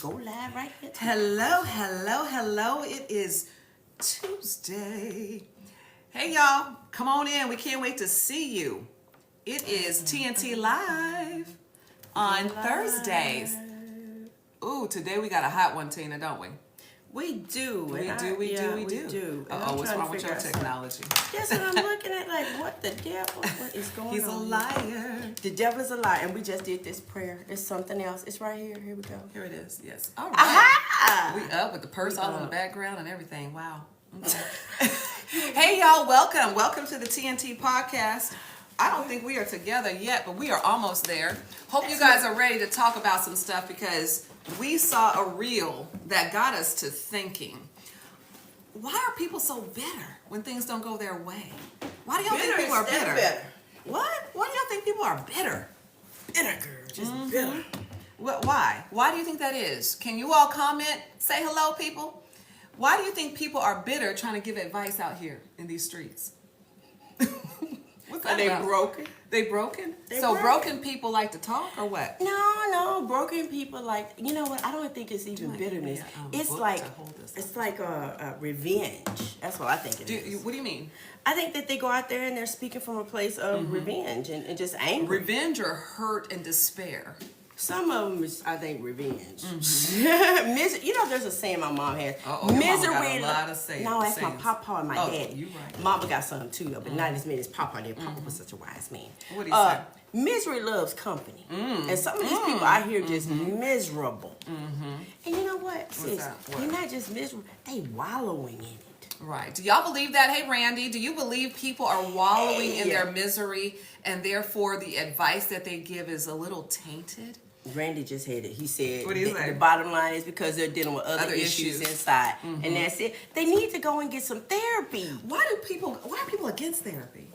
go live right here. Hello. It is Tuesday. Hey, y'all. Come on in. We can't wait to see you. It is T&T Live on Thursdays. Ooh, today we got a hot one, Tina, don't we? We do. We do. Uh-oh, what's wrong with your technology? That's what I'm looking at, like, what the devil? What is going on? He's a liar. The devil is a liar, and we just did this prayer. It's something else. It's right here. Here we go. Here it is, yes. All right. Aha! We up with the purse all in the background and everything. Wow. Okay. Hey, y'all, welcome. Welcome to the T&T Podcast. I don't think we are together yet, but we are almost there. Hope you guys are ready to talk about some stuff because we saw a reel that got us to thinking. Why are people so bitter when things don't go their way? Why do y'all think people are bitter? What? Why do y'all think people are bitter? Bitter, girl. Just bitter. Why? Why do you think that is? Can you all comment? Say hello, people. Why do you think people are bitter trying to give advice out here in these streets? Are they broken? They broken? They so broken. people like to talk or what? No, broken people like, you know what? I don't think it's even bitterness. It's like a revenge. That's what I think it is. What do you mean? I think that they go out there and they're speaking from a place of revenge and just anger. Revenge or hurt and despair? Some of them is, I think, revenge. You know, there's a saying my mom has. Misery. Got a lot of sayings. No, that's my papa and my daddy. You right. Mama got some too, but not as many as papa did. Papa was such a wise man. What do you say? Misery loves company. And some of these people out here just miserable. And you know what, sis? They're not just miserable. They wallowing in it. Right. Do y'all believe that? Hey, Randy, do you believe people are wallowing in their misery and therefore the advice that they give is a little tainted? Randy just had it. He said what do you say? The bottom line is because they're dealing with other issues inside. And that's it. They need to go and get some therapy. Why are people against therapy?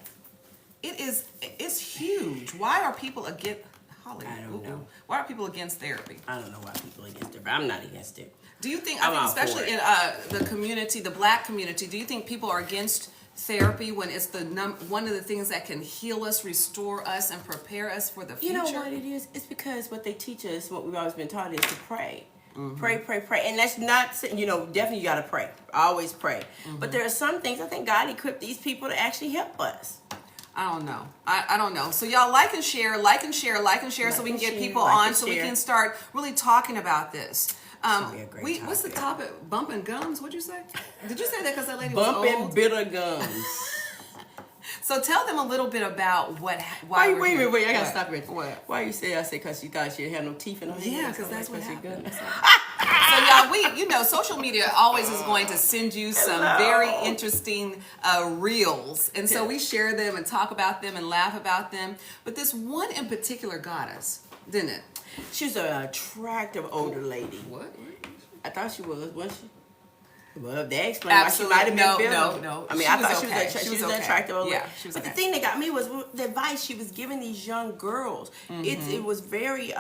It's huge. Why are people against Hollywood? I don't know. Why are people against therapy? I don't know why people are against it, but I'm not against it. Do you think, especially in the community, the black community, do you think people are against therapy when it's one of the things that can heal us, restore us, and prepare us for the future? You know what it is? It's because what they teach us, what we've always been taught, is to pray. Pray. And that's not, definitely you got to pray. Always pray. But there are some things, I think God equipped these people to actually help us. I don't know. I don't know. So y'all like and share so we can get people on so we can start really talking about this. What's the topic? Bumpin' gums? What'd you say? Did you say that because that lady was old? Bumpin' bitter gums. So tell them a little bit about wait, I gotta stop right there. What? Why you say? I say because you thought she had no teeth in her head. Yeah, because that's what happened. So y'all, social media always is going to send you some very interesting reels, and so we share them and talk about them and laugh about them. But this one in particular got us, didn't it? She's an attractive older lady. What? I thought she wasn't she? Well, they explained why she might have been bitter. No. I mean, I thought she was an attractive older lady. Yeah, she was but the thing that got me was the advice she was giving these young girls. It was very,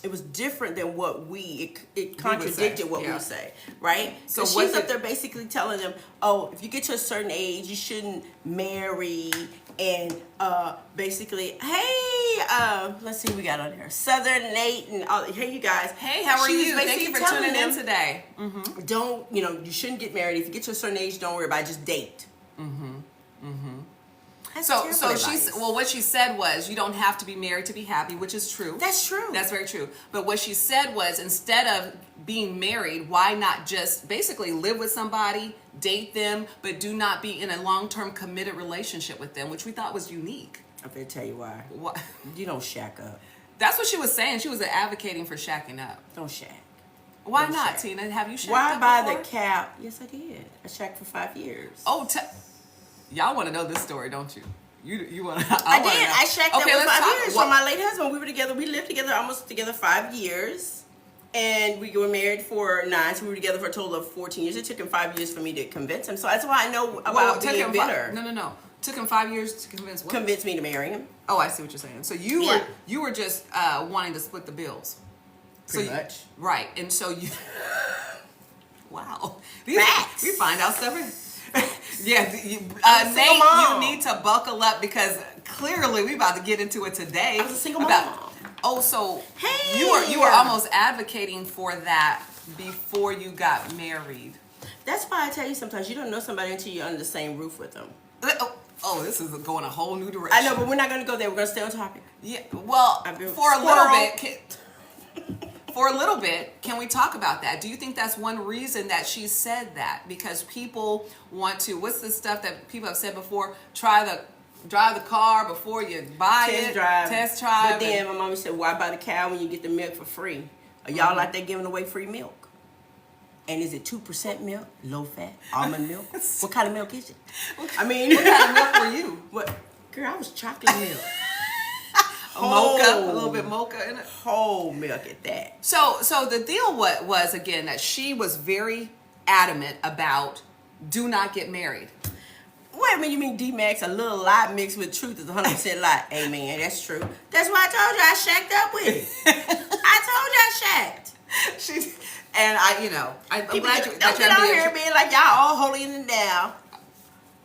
it was different than what it contradicted what we say, right? So she's up there basically telling them, if you get to a certain age, you shouldn't marry. And basically, hey, let's see what we got on here. Southern Nate and hey, you guys. Hey, how are you? Thank you for tuning in today. Don't, you shouldn't get married. If you get to a certain age, don't worry about it. Just date. So what she said was you don't have to be married to be happy, which is true. That's true. That's very true. But what she said was instead of being married, why not just basically live with somebody, date them, but do not be in a long-term committed relationship with them, which we thought was unique. I'm going to tell you why. What? You don't shack up. That's what she was saying. She was advocating for shacking up. Don't shack. Why not, Tina? Have you shacked up Why buy before? the cap? Yes, I did. I shacked for 5 years. Y'all want to know this story, don't you? You want to? I did. I shacked up for 5 years from my late husband. We were together. We lived together almost 5 years, and we were married for 9. So we were together for a total of 14 years. It took him 5 years for me to convince him. So that's why I know about being bitter. No. Took him 5 years to convince what? Convince me to marry him. Oh, I see what you're saying. So you were just wanting to split the bills. Pretty much. Right, and so you. Wow. Facts. We find out stuff. Nate, you need to buckle up because clearly we're about to get into it today. I was a single mom. Oh, so Hey, you were almost advocating for that before you got married. That's why I tell you sometimes you don't know somebody until you're under the same roof with them. Oh, this is going a whole new direction. I know, but we're not going to go there. We're going to stay on topic. Yeah. Well, for a little bit, can we talk about that? Do you think that's one reason that she said that? Because people want to. What's the stuff that people have said before? Drive the car before you buy it. Test drive. But then my mom said, "Why buy the cow when you get the milk for free? Are y'all out there giving away free milk? And is it 2% milk, low fat, almond milk? What kind of milk is it? What kind of milk were you? What? Girl, I was chocolate milk. Mocha, a little bit mocha in it. Whole milk at that. So the deal was again that she was very adamant about do not get married. Wait a minute, you mean D-Max, a little lie mixed with truth is 100% lie. Amen, that's true. That's why I told you I shacked up with it. I told you I shacked. I'm glad don't get on here being like y'all all holier than thou.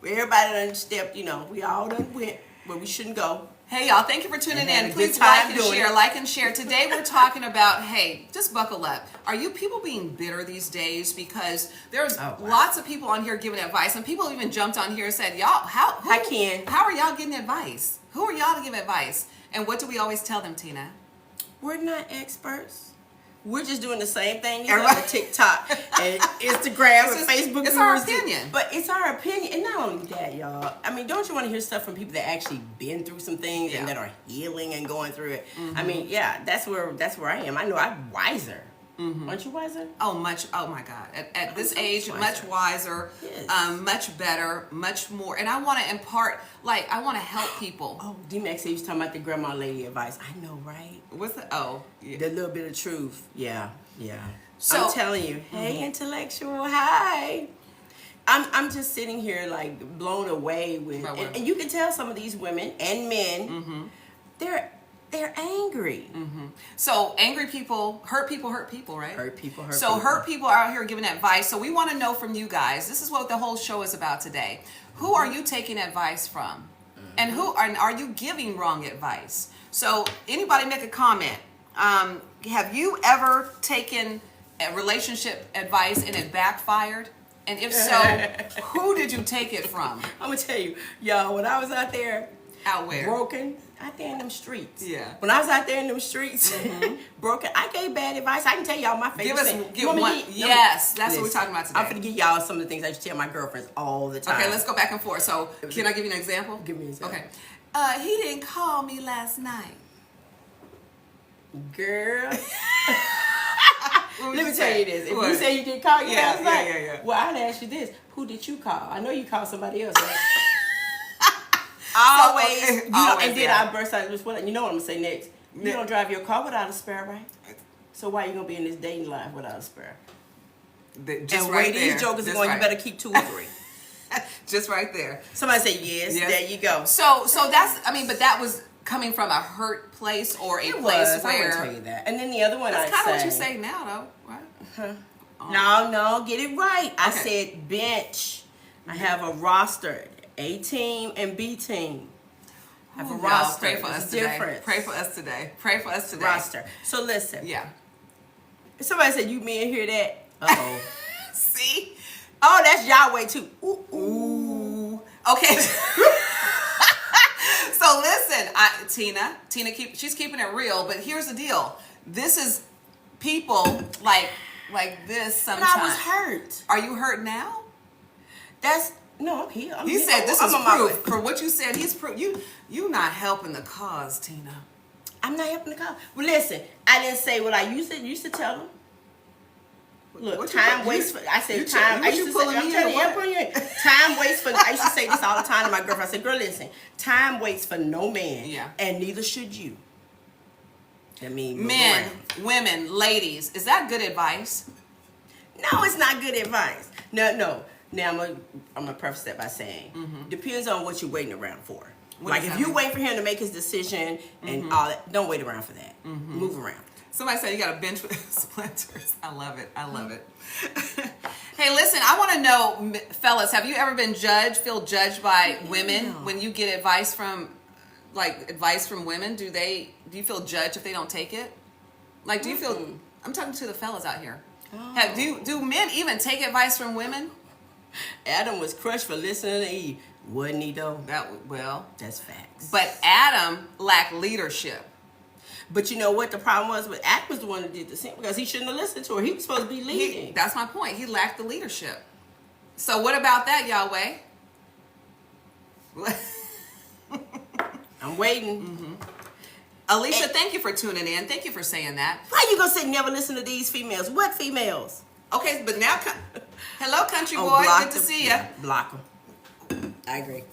Everybody done stepped, we all done went where we shouldn't go. Hey y'all, thank you for tuning in. Please like and share. Today we're talking about, hey, just buckle up. Are you people being bitter these days? Because there's lots of people on here giving advice, and people even jumped on here and said, y'all, how are y'all getting advice? Who are y'all to give advice? And what do we always tell them, Tina? We're not experts. We're just doing the same thing on TikTok and Instagram and Facebook. It's our opinion. But it's our opinion. And not only that, y'all. I mean, don't you want to hear stuff from people that actually been through some things and that are healing and going through it? Mm-hmm. I mean, yeah, that's where I am. I know I'm wiser. Mm-hmm. Aren't you wiser? Oh, much. Oh, my God. At this age, much wiser, yes. Much better, much more. And I want to impart, I want to help people. Oh, D-Max said he was talking about the grandma lady advice. I know, right? What's the, yeah. The little bit of truth. Yeah. So, I'm telling you, hey, intellectual, hi. I'm just sitting here, blown away with, and you can tell some of these women and men, they're angry. Mm-hmm. So angry people, hurt people, right? Hurt people. Hurt people are out here giving advice. So we want to know from you guys. This is what the whole show is about today. Who are you taking advice from? Mm-hmm. And are you giving wrong advice? So anybody make a comment. Have you ever taken a relationship advice and it backfired? And if so, who did you take it from? I'm going to tell you, y'all, when I was out there, out where? Broken. Out there in them streets. Yeah. When I was out there in them streets, broken, I gave bad advice. I can tell y'all my favorite thing. Give one. Yes, that's what we're talking about today. I'm going to give y'all some of the things I used to tell my girlfriends all the time. Okay, let's go back and forth. So, can I give you an example? Give me an example. Okay. He didn't call me last night. Girl. Let me tell you this. If you say you didn't call you last night, yeah. Well, I'd ask you this. Who did you call? I know you called somebody else, right? Always. And then I burst out with what? You know what I'm going to say next. You don't drive your car without a spare, right? So why are you going to be in this dating life without a spare? Just right there. These jokers are going, you better keep 2 or 3. Just right there. Somebody say yes. There you go. So that's, but that was coming from a hurt place or a place where. I would tell you that. And then the other one that's kind of what you say now, though, right? Huh? No, get it right. I said bench. I have a roster. A team and B team. I have a roster. Pray for us today. Pray for us today. Pray for us today. Roster. So listen. Yeah. Somebody said, you men hear that? Uh-oh. See? Oh, that's Yahweh too. Ooh. Okay. So listen, Tina, she's keeping it real, but here's the deal. This is people like this sometimes. And I was hurt. Are you hurt now? No, I'm here. He said this is proof. For what you said, he's proof. You not helping the cause, Tina. I'm not helping the cause. Well, listen, I didn't say what I used to tell them. Look, time waits for. I said time. I used to say, I'm telling you, time waits for. I used to say this all the time to my girlfriend. I said, girl, listen, time waits for no man. Yeah. And neither should you. I mean, men, women, ladies, is that good advice? No, it's not good advice. No. Now, I'm going to preface that by saying, depends on what you're waiting around for. If you wait for him to make his decision and all that, don't wait around for that. Move around. Somebody said you got a bench with splinters. I love it. Hey, listen, I want to know, fellas, have you ever been feel judged by women when you get advice from like advice from women, do you feel judged if they don't take it? Like, do you feel? I'm talking to the fellas out here. Oh. Do men even take advice from women? Adam was crushed for listening to Eve, wasn't he though? That's facts. But Adam lacked leadership. But you know what the problem was? But Adam was the one who did the sin because he shouldn't have listened to her. He was supposed to be leading. That's my point. He lacked the leadership. So what about that, Yahweh? I'm waiting. Mm-hmm. Alicia, thank you for tuning in. Thank you for saying that. Why you gonna say never listen to these females? What females? Okay, but now, hello, country boy. Good to see you. Block them. I agree.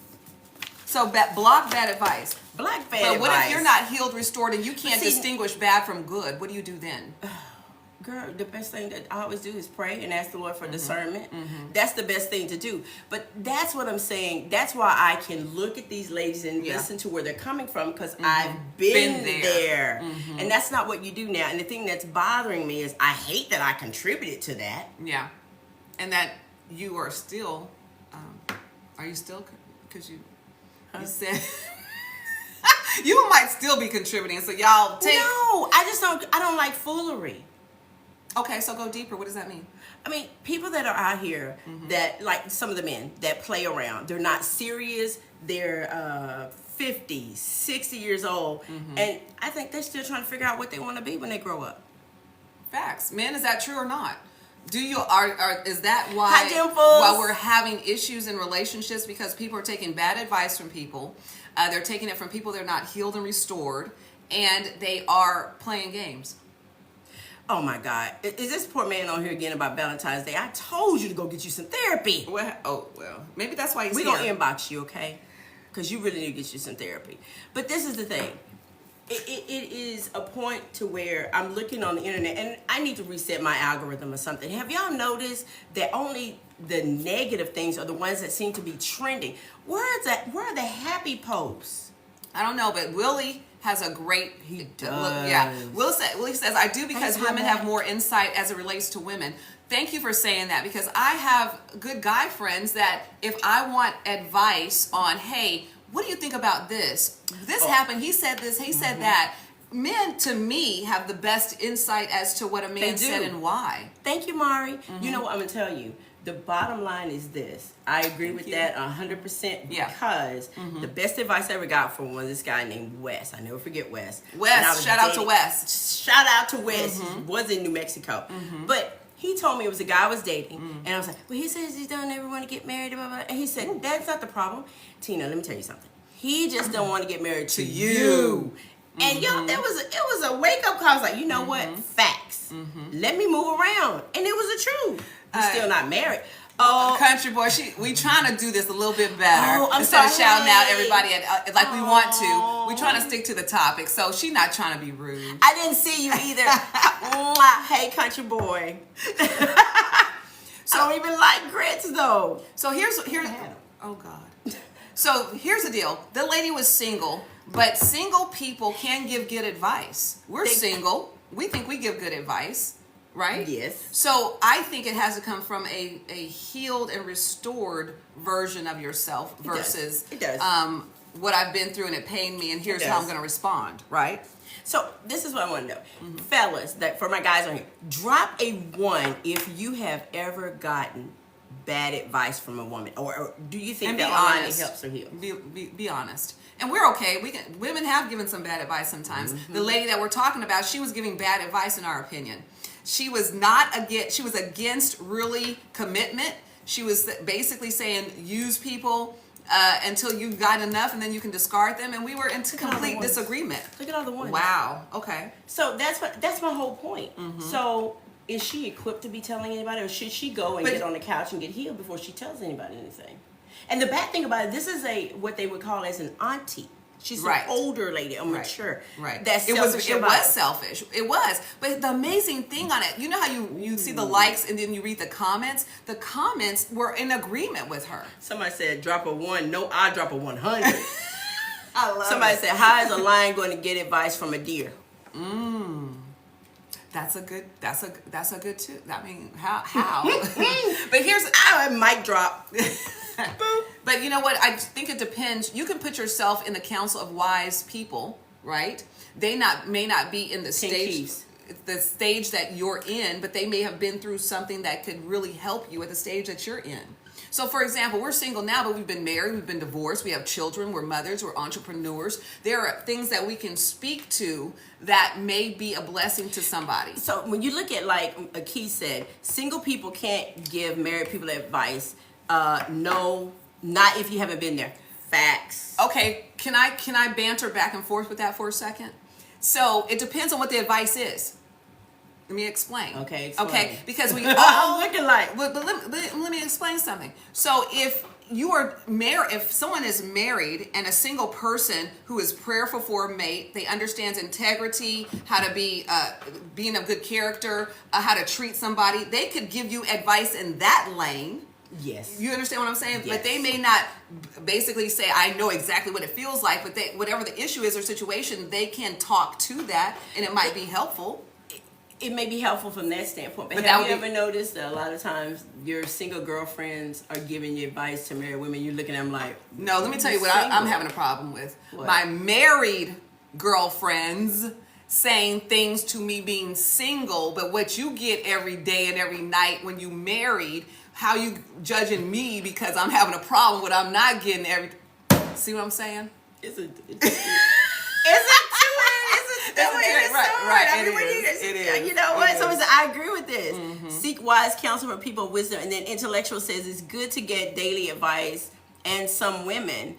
So block bad advice. Block bad advice. But what if you're not healed, restored, and you can't distinguish bad from good? What do you do then? Girl, the best thing that I always do is pray and ask the Lord for discernment. That's the best thing to do. But that's what I'm saying. That's why I can look at these ladies and listen to where they're coming from because I've been there. And that's not what you do now. And the thing that's bothering me is I hate that I contributed to that. Yeah. And that you are still, are you still, because you said... You might still be contributing, so y'all take... No, I don't like foolery. Okay, so go deeper. What does that mean? I mean, people that are out here that, like some of the men that play around, they're not serious. They're 50, 60 years old. And I think they're still trying to figure out what they want to be when they grow up. Facts. Men, is that true or not? Is that why we're having issues in relationships? Because people are taking bad advice from people. They're taking it from people they're not healed and restored. And they are playing games. Oh my God. Is this poor man on here again about Valentine's Day? I told you to go get you some therapy. Well, maybe that's why he's here. We're going to inbox you, okay? Because you really need to get you some therapy. But this is the thing. It is a point to where I'm looking on the internet and I need to reset my algorithm or something. Have y'all noticed that only the negative things are the ones that seem to be trending? Where are the happy posts? I don't know, but Willie has a great... He does. Yeah. Willie says, I do because women have more insight as it relates to women. Thank you for saying that because I have good guy friends that if I want advice on, hey, what do you think about this? This happened. He said this. He said that. Men, to me, have the best insight as to what a man said and why. Thank you, Mari. You know what I'm going to tell you? The bottom line is this. I agree with that 100% because the best advice I ever got from was this guy named Wes. I never forget Wes. Shout out to Wes. Shout out to Wes. He was in New Mexico. But he told me it was a guy I was dating. And I was like, well, he says he don't ever want to get married. Blah, blah, blah. And he said, that's not the problem. Tina, let me tell you something. He just don't want to get married to you. And y'all, it was a wake-up call. I was like, you know what? Facts. Let me move around. And it was the truth. He's still not married. Oh, country boy, we trying to do this a little bit better. Instead of shouting out everybody like we want to. We trying to stick to the topic. So she not trying to be rude. I didn't see you either. Hey, country boy. So, I don't even like grits though. So here's oh God. So here's the deal. The lady was single, but single people can give good advice. We're single. We think we give good advice. Right? Yes. So I think it has to come from a healed and restored version of yourself versus it does. What I've been through and it pained me and here's how I'm going to respond. Right? So this is what I want to know. Fellas, that for my guys on here, drop a 1 if you have ever gotten bad advice from a woman. Or do you think that online helps her heal? Be honest. And we're okay. Women have given some bad advice sometimes. The lady that we're talking about, she was giving bad advice in our opinion. She was against really commitment. She was basically saying use people until you got enough and then you can discard them. And we were in complete disagreement. Look at all the ones. Wow. Okay. So that's my whole point. So is she equipped to be telling anybody or should she go and get on the couch and get healed before she tells anybody anything? And the bad thing about it, this is what they would call as an auntie. She's an older lady, a mature. Right. That's it was selfish. It was. But the amazing thing on it, you know how you see the likes and then you read the comments? The comments were in agreement with her. Somebody said drop a 1. No, I drop a 100. I love Somebody said, how is a lion going to get advice from a deer? That's a good too. I mean, how? But here's mic drop. But you know what? I think it depends. You can put yourself in the council of wise people, right? They may not be in the stage that you're in, but they may have been through something that could really help you at the stage that you're in. So, for example, we're single now, but we've been married, we've been divorced, we have children, we're mothers, we're entrepreneurs. There are things that we can speak to that may be a blessing to somebody. So when you look at, like Akey said, single people can't give married people advice. No, not if you haven't been there. Facts. Okay, can I banter back and forth with that for a second? So it depends on what the advice is. Let me explain. Okay, explain. Okay, because we all I'm looking like. But let me explain something. So if you are married, if someone is married and a single person who is prayerful for a mate, they understands integrity, how to be being of good character, how to treat somebody, they could give you advice in that lane. Yes. You understand what I'm saying? Yes. But they may not basically say, I know exactly what it feels like, but whatever the issue is or situation, they can talk to that and it might be helpful. It may be helpful from that standpoint, but have you ever noticed that a lot of times your single girlfriends are giving you advice to married women? You're looking at them like, no, let me tell you what I'm having a problem with. What? My married girlfriends saying things to me being single, but what you get every day and every night when you married, how you judging me because I'm having a problem with I'm not getting every. See what I'm saying? Is it right. I mean, it is. You know what? So I agree with this. Mm-hmm. Seek wise counsel from people of wisdom. And then intellectual says it's good to get daily advice. And some women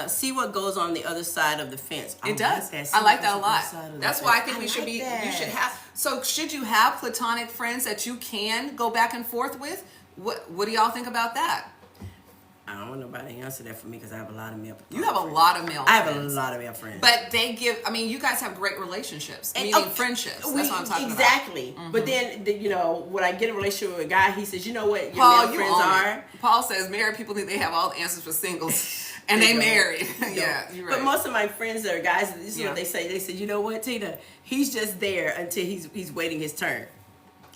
see what goes on the other side of the fence. It does. I like that a lot. That's why I think you should have. So should you have platonic friends that you can go back and forth with? What do y'all think about that? I don't want nobody to answer that for me because I have a lot of male friends. You have a lot of male friends. I have a lot of male friends. But you guys have great relationships, meaning friendships. That's what I'm talking about. Exactly. Mm-hmm. But then, when I get a relationship with a guy, he says, you know what your Paul, male friends are? Paul says married people think they have all the answers for singles. And they married. Yeah, you're right. But most of my friends that are guys, this is what they say. They said, you know what, Tina? He's just there until he's waiting his turn.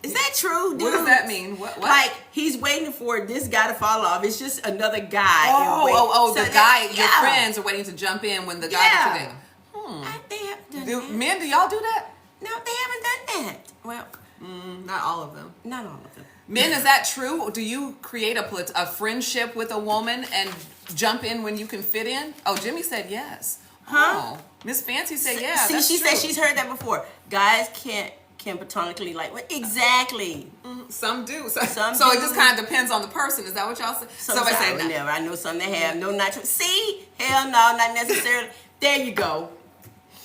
Is that true, dude? What does that mean? What? Like, he's waiting for this guy to fall off. It's just another guy. So the guy, your friends are waiting to jump in when the guy that you're dating. They haven't done that. Men, do y'all do that? No, they haven't done that. Well, not all of them. Not all of them. Men, is that true? Do you create a friendship with a woman and jump in when you can fit in? Oh, Jimmy said yes. Huh? Oh, Miss Fancy said yeah. See, she said she's heard that before. Guys can platonically exactly. Some do. So do. It just kind of depends on the person. Is that what y'all say? Somebody say no. Never. I know some that have. No, not true. See? Hell no, not necessarily. There you go.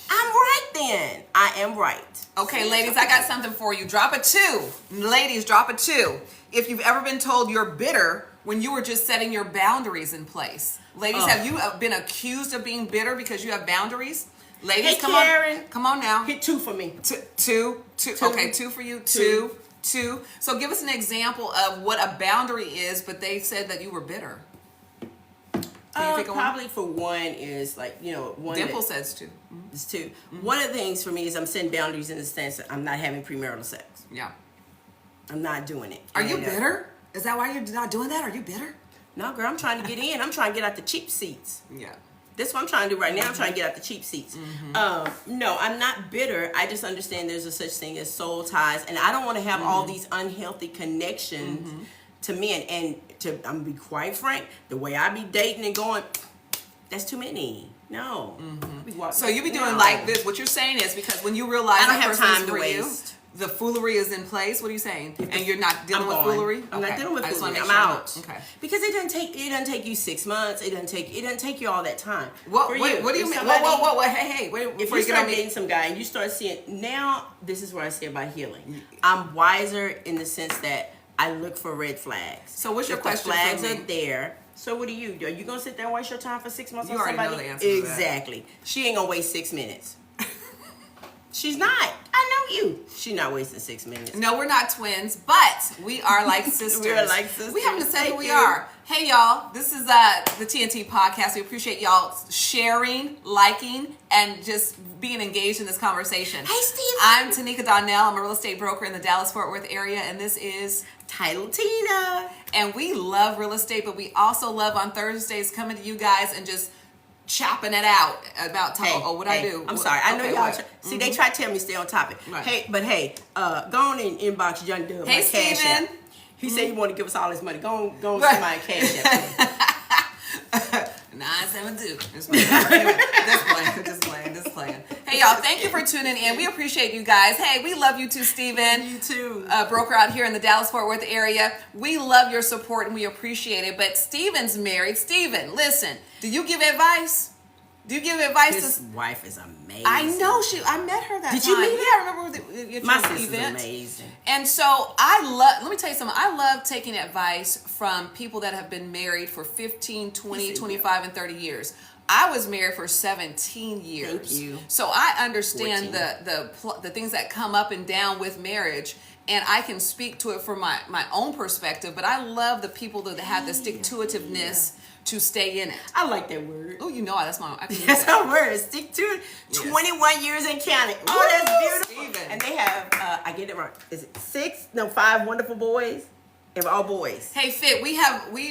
I'm right then. I am right. Okay, ladies, I got something for you. Drop a 2. Ladies, drop a 2. If you've ever been told you're bitter when you were just setting your boundaries in place. Ladies, have you been accused of being bitter because you have boundaries? Ladies, hey, Karen. Come on now. Hit 2 for me. Two. Okay, 2 for you. Two. So give us an example of what a boundary is, but they said that you were bitter. Probably for one is one. Dimple says 2. It's 2. Mm-hmm. One of the things for me is I'm setting boundaries in the sense that I'm not having premarital sex. Yeah. I'm not doing it. Are you bitter? Is that why you're not doing that? Are you bitter? No, girl, I'm trying to get in. I'm trying to get out the cheap seats. Yeah. That's what I'm trying to do right now. I'm trying to get out the cheap seats. Mm-hmm. No, I'm not bitter. I just understand there's a such thing as soul ties. And I don't want to have all these unhealthy connections to men. And I'm going to be quite frank, the way I be dating and going, that's too many. No. Mm-hmm. So you be doing like this. What you're saying is because when you realize I don't that have person time is to for waste. You, the foolery is in place. What are you saying? And you're not dealing with foolery? I'm not dealing with foolery. I'm out. Okay. Because it doesn't take you 6 months. It doesn't take you all that time. What do you mean? Whoa. Hey, wait. If you start dating some guy and you start seeing now, this is where I say about healing. I'm wiser in the sense that I look for red flags. So what's your question? The flags are there. So what do? Are you gonna sit there and waste your time for 6 months on somebody? You already know the answer to that. Exactly. She ain't gonna waste 6 minutes. She's not. I know you. She's not wasting 6 minutes. No, we're not twins, but we are like sisters. We are like sisters. We have to say who we are. Hey, y'all. This is the T&T Podcast. We appreciate y'all sharing, liking, and just being engaged in this conversation. Hey, Steve. I'm Tanika Donnell. I'm a real estate broker in the Dallas-Fort Worth area, and this is Title Tina. And we love real estate, but we also love on Thursdays coming to you guys and just chopping it out about I do. I'm sorry. I know y'all. See, they try to tell me stay on topic. Right. Hey, go on and inbox Young Dub. Hey, my cash Steven. app. He said he want to give us all his money. Go on send my cash app. 972. Just playing. Hey, y'all, thank you for tuning in. We appreciate you guys. Hey, we love you too, Steven. You too. Broker out here in the Dallas-Fort Worth area. We love your support and we appreciate it. But Steven's married. Steven, listen, do you give advice? Do you give advice? His wife is amazing. I know I met her that time. Did you meet her? Yeah, I remember your my sister's event. Amazing. And so let me tell you something. I love taking advice from people that have been married for 15, 20, 25, and 30 years. I was married for 17 years. Thank you. So I understand the things that come up and down with marriage. And I can speak to it from my own perspective. But I love the people that have the stick-to-itiveness to stay in it. I like that word. Oh, you know that's my. That's our word. Stick to it. Yes. 21 years and counting. Oh, that's beautiful. Steven. And they have, I get it right. Is it 5 wonderful boys? And all boys. Hey, Fit, we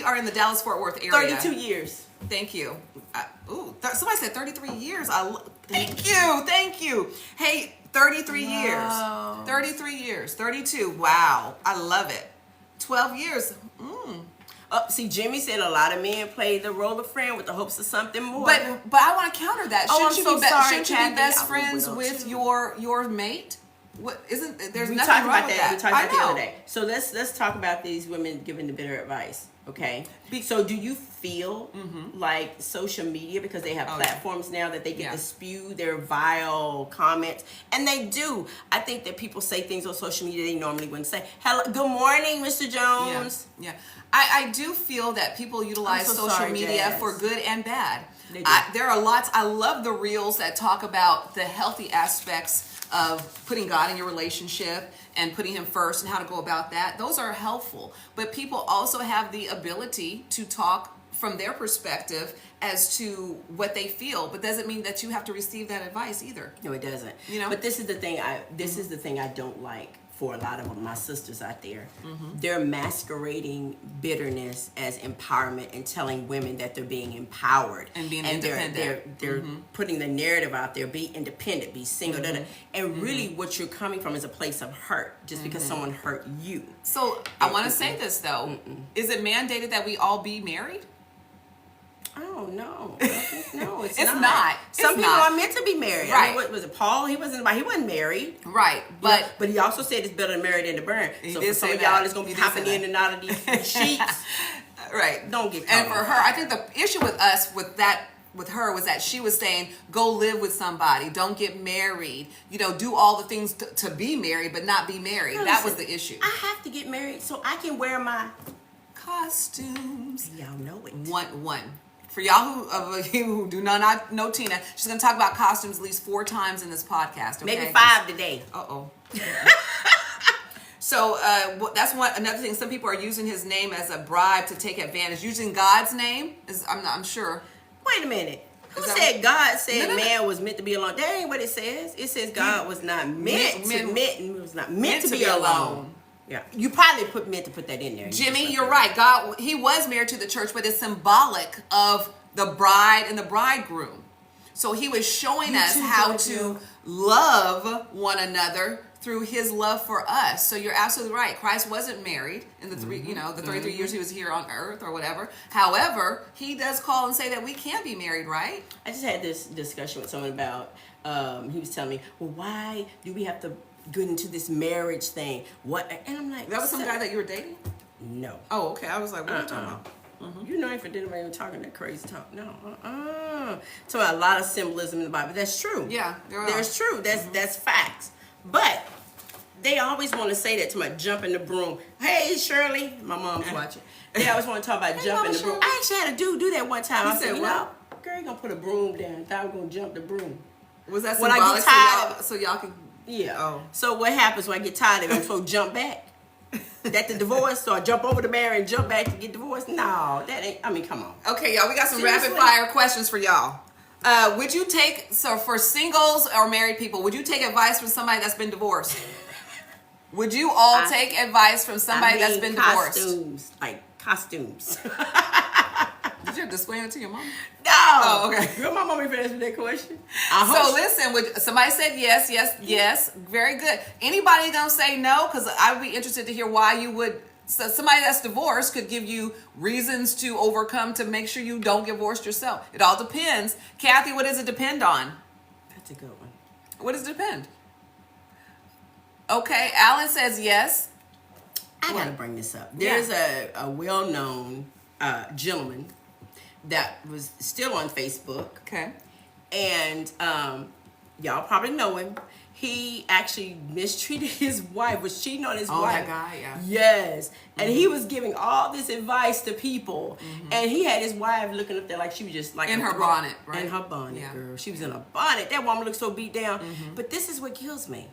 are in the Dallas-Fort Worth area. 32 years. Thank you. Somebody said 33 years. Thank you. Hey, 33 years. 33 years. 32. Wow. I love it. 12 years. See, Jimmy said a lot of men play the role of friend with the hopes of something more. But I want to counter that. Shouldn't you be best friends with your mate? What isn't there's we nothing talked wrong about with that. that. We talked about the other day. So let's talk about these women giving the bitter advice. Okay. So do you feel like social media, because they have platforms now that they get to spew their vile comments, and they do. I think that people say things on social media they normally wouldn't say. Hello, good morning, Mr. Jones. Yeah. I do feel that people utilize social media for good and bad. There are lots. I love the reels that talk about the healthy aspects of putting God in your relationship and putting him first and how to go about that. Those are helpful. But people also have the ability to talk from their perspective as to what they feel, but doesn't mean that you have to receive that advice either. No, it doesn't. But this is the thing I don't like for a lot of my sisters out there. They're masquerading bitterness as empowerment and telling women that they're being empowered and being independent. They're putting the narrative out there: be independent, be single. And really, what you're coming from is a place of hurt, just because someone hurt you. So I want to say this though: is it mandated that we all be married? Oh no, it's not. Some people are meant to be married. Right? I mean, what was it? Paul? He wasn't married. Right, but he also said it's better to marry than to burn. So for some of y'all that's gonna be hopping in and out of these sheets, right? Don't get caught. And for her, I think the issue with us with her was that she was saying, go live with somebody, don't get married, do all the things to be married but not be married. That was the issue. I have to get married so I can wear my costumes. Y'all know it. One. For y'all who do not know Tina, she's going to talk about costumes at least 4 times in this podcast. Okay? Maybe 5 today. So that's another thing. Some people are using his name as a bribe to take advantage. Using God's name I'm sure. Wait a minute. Who said God said man was meant to be alone? That ain't what it says. It says God was not meant to be alone. Yeah, you probably meant to put that in there. Jimmy, you're right. God, he was married to the church, but it's symbolic of the bride and the bridegroom. So he was showing us how to love one another through his love for us. So you're absolutely right. Christ wasn't married in the 33 years he was here on earth or whatever. However, he does call and say that we can be married, right? I just had this discussion with someone about, he was telling me, well, why do we have to get into this marriage thing? What? And I'm like, that was some guy that you were dating? No. Oh, okay. I was like, what are you talking about? You know, if it didn't even talking that crazy talk. No. So a lot of symbolism in the Bible. That's true. Yeah. There's true. That's facts. But they always want to say that to my jump in the broom. Hey, Shirley. My mom's watching. They always want to talk about jumping the broom. I actually had a dude do that one time. I said, girl, you going to put a broom down. I thought I was going to jump the broom. Was that symbolic so y'all can Yeah. Oh. So what happens when I get tired of it? I'm supposed to jump back? That the divorce? So I jump over to marry and jump back to get divorced? No, that ain't. I mean, come on. Okay, y'all. We got some Seriously? rapid fire questions for y'all. Would you take for singles or married people? Would you take advice from somebody that's been divorced? Would you all take advice from somebody that's been divorced? Costumes. Did you explain it to your mom? No. Oh, okay. Girl, my mom even asked me that question. So listen, somebody said yes. Very good. Anybody gonna say no? Because I'd be interested to hear why you would. So somebody that's divorced could give you reasons to overcome to make sure you don't get divorced yourself. It all depends. Kathy, what does it depend on? That's a good one. What does it depend? Okay, Alan says yes. I gotta bring this up. There's a well-known gentleman that was still on Facebook. Okay. And y'all probably know him. He actually mistreated his wife, was cheating on his wife. That guy, yeah. Yes. And he was giving all this advice to people. And he had his wife looking up there like she was just like in her bonnet, right? In her bonnet, girl. She was in a bonnet. That woman looked so beat down. But this is what kills me.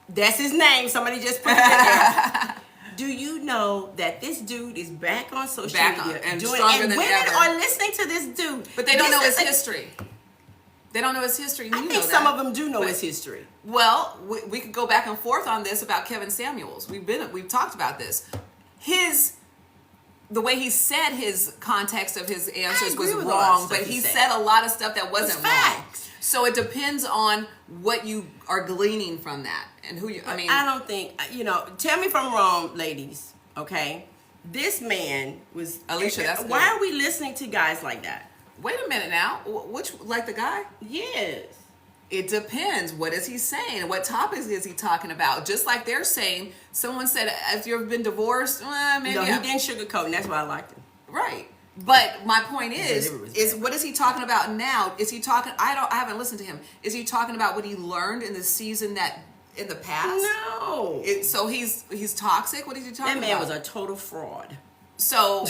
That's his name. Somebody just put it in there. Do you know that this dude is back on social media and doing, stronger and than women ever. are listening to this dude, But they don't know his history. They don't know his history. I think some of them do know his history. Well, we could go back and forth on this about Kevin Samuels. We've talked about this. The way he said his context of his answers was wrong, but he said a lot of stuff that wasn't wrong. So it depends on what you are gleaning from that and who you. I mean, I don't think Tell me if I'm wrong, ladies. Okay, this man was Alicia. That's good. Why are we listening to guys like that? Wait a minute now. Which, like the guy? Yes. It depends. What is he saying? What topics is he talking about? Just like they're saying, someone said, if you've been divorced, maybe. No, he didn't sugarcoat, and that's why I liked him. Right. But my point is what is he talking about now? Is he talking? I haven't listened to him. Is he talking about what he learned in the season that in the past? No. So he's toxic. What is he talking about? That man was a total fraud. So.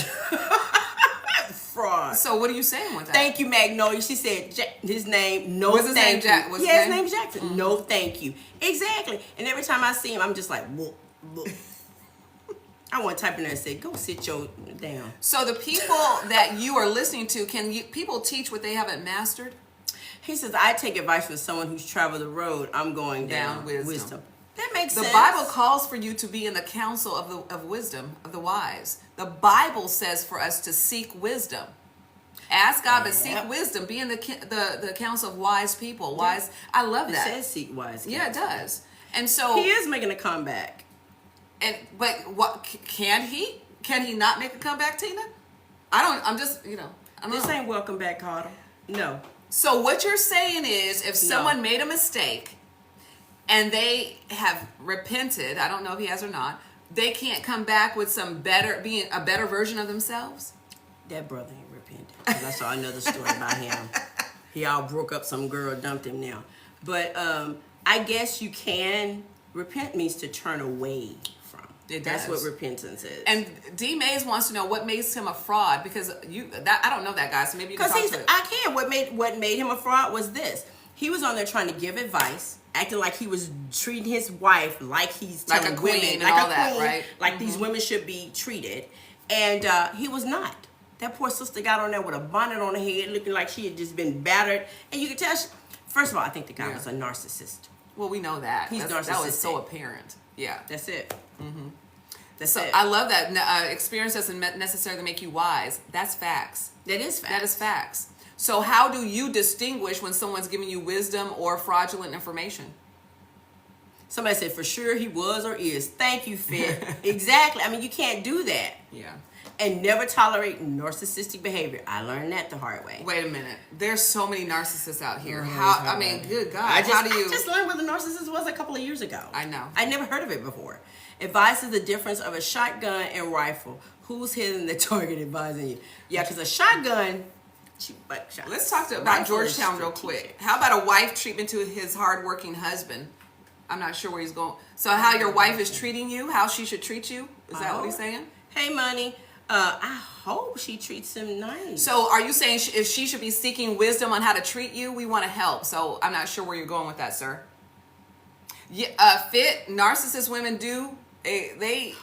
Fraud. So what are you saying with that? Thank you, Magnolia. She said his name. No, what's his name? Jack. What's his name's Jackson. No, thank you. Exactly. And every time I see him, I'm just like, whoop, whoop. I want to type in there and say, go sit your down. So the people that you are listening to, people teach what they haven't mastered? He says, I take advice from someone who's traveled the road. I'm going down wisdom. That makes sense. The Bible calls for you to be in the counsel of wisdom, of the wise. The Bible says for us to seek wisdom. Ask God, but seek wisdom. Be in the counsel of wise people. Wise. I love that. It says seek wise. Yeah, it does. And so he is making a comeback. But what can he? Can he not make a comeback, Tina? I'm just, This ain't welcome back, Carter. No. So what you're saying is, if someone made a mistake and they have repented, I don't know if he has or not, they can't come back with being a better version of themselves? That brother ain't repented. 'Cause I saw another story about him. He all broke up some girl, dumped him now. But I guess you can. Repent means to turn away from. That's what repentance is. And D. Mays wants to know what makes him a fraud, because I don't know that guy, so maybe you can talk to it. I can. What made him a fraud was this. He was on there trying to give advice, acting like he was treating his wife like he's telling like a queen women, and all that, right? Like these women should be treated, and he was not. That poor sister got on there with a bonnet on her head, looking like she had just been battered, and you could tell. First of all, I think the guy was a narcissist. Well, we know that. That was so apparent. Yeah. That's it. Mm-hmm. That's it. I love that. Experience doesn't necessarily make you wise. That's facts. That is facts. That is facts. So how do you distinguish when someone's giving you wisdom or fraudulent information? Somebody said, for sure he was or is. Thank you, Fit. Exactly. I mean, you can't do that. Yeah. And never tolerate narcissistic behavior. I learned that the hard way. Wait a minute. There's so many narcissists out here. Good God. I just learned what a narcissist was a couple of years ago. I know. I never heard of it before. Advises the difference of a shotgun and rifle. Who's hitting the target advising you? Yeah, because a shotgun, let's talk about Georgetown real quick. How about a wife treatment to his hardworking husband? I'm not sure where he's going. So how your wife is treating you, how she should treat you? Is that what he's saying? Hey, money. I hope she treats him nice. So are you saying if she should be seeking wisdom on how to treat you? We want to help. So I'm not sure where you're going with that, sir. Fit narcissist women do. They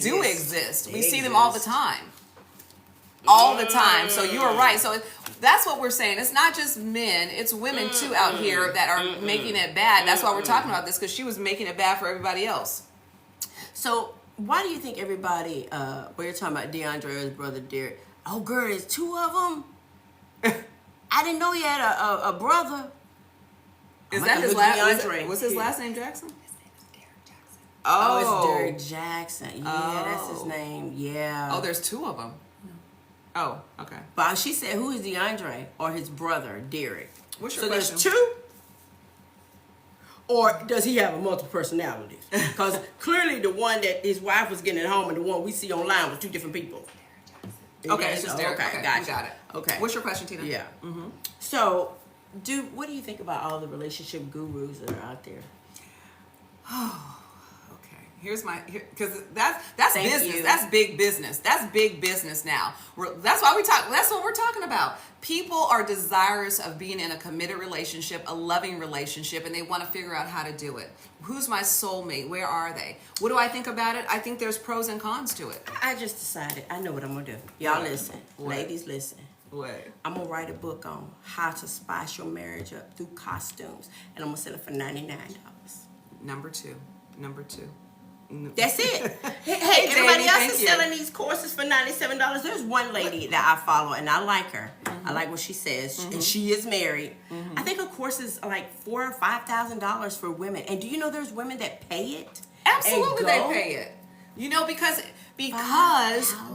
do exist. We see them all the time. All the time. So you are right. So that's what we're saying. It's not just men. It's women too out here that are making it bad. That's why we're talking about this, because she was making it bad for everybody else. So why do you think everybody, when you're talking about DeAndre or his brother Derek, oh girl, there's two of them? I didn't know he had a brother. Is that his last name? Was his last name Jackson? Oh, it's Derek Jackson. Yeah, that's his name. Yeah. Oh, there's two of them. Oh, okay. But she said, who is DeAndre or his brother, Derek? What's your so question? There's two? Or does he have a multiple personalities? Because clearly the one that his wife was getting at home and the one we see online was two different people. Okay, it's just Derek. Okay, gotcha. Gotcha. Got it. Okay. What's your question, Tina? Yeah. Mm-hmm. So, what do you think about all the relationship gurus that are out there? Here's because that's business. You. That's big business. That's big business now. That's why we talk. That's what we're talking about. People are desirous of being in a committed relationship, a loving relationship, and they want to figure out how to do it. Who's my soulmate? Where are they? What do I think about it? I think there's pros and cons to it. I just decided. I know what I'm gonna do. Y'all listen. What? Ladies, listen. What? I'm gonna write a book on how to spice your marriage up through costumes, and I'm gonna sell it for $99. Number two. That's it. Hey, everybody Jamie, else is selling these courses for $97. There's one lady that I follow, and I like her. I like what she says, and she is married. I think her courses are like $4,000 or $5,000 for women. And do you know there's women that pay it? Absolutely, they pay it. You know, because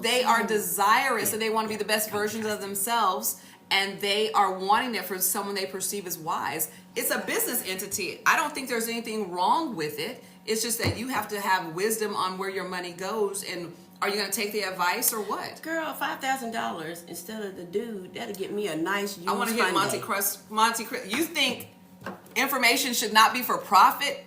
they are desirous and they want to be the best versions of themselves, and they are wanting it for someone they perceive as wise. It's a business entity. I don't think there's anything wrong with it. It's just that you have to have wisdom on where your money goes, and are you going to take the advice or what? Girl, $5,000 instead of the dude, that'll get me a nice used I want to hear Hyundai. Monte Cristo. You think information should not be for profit?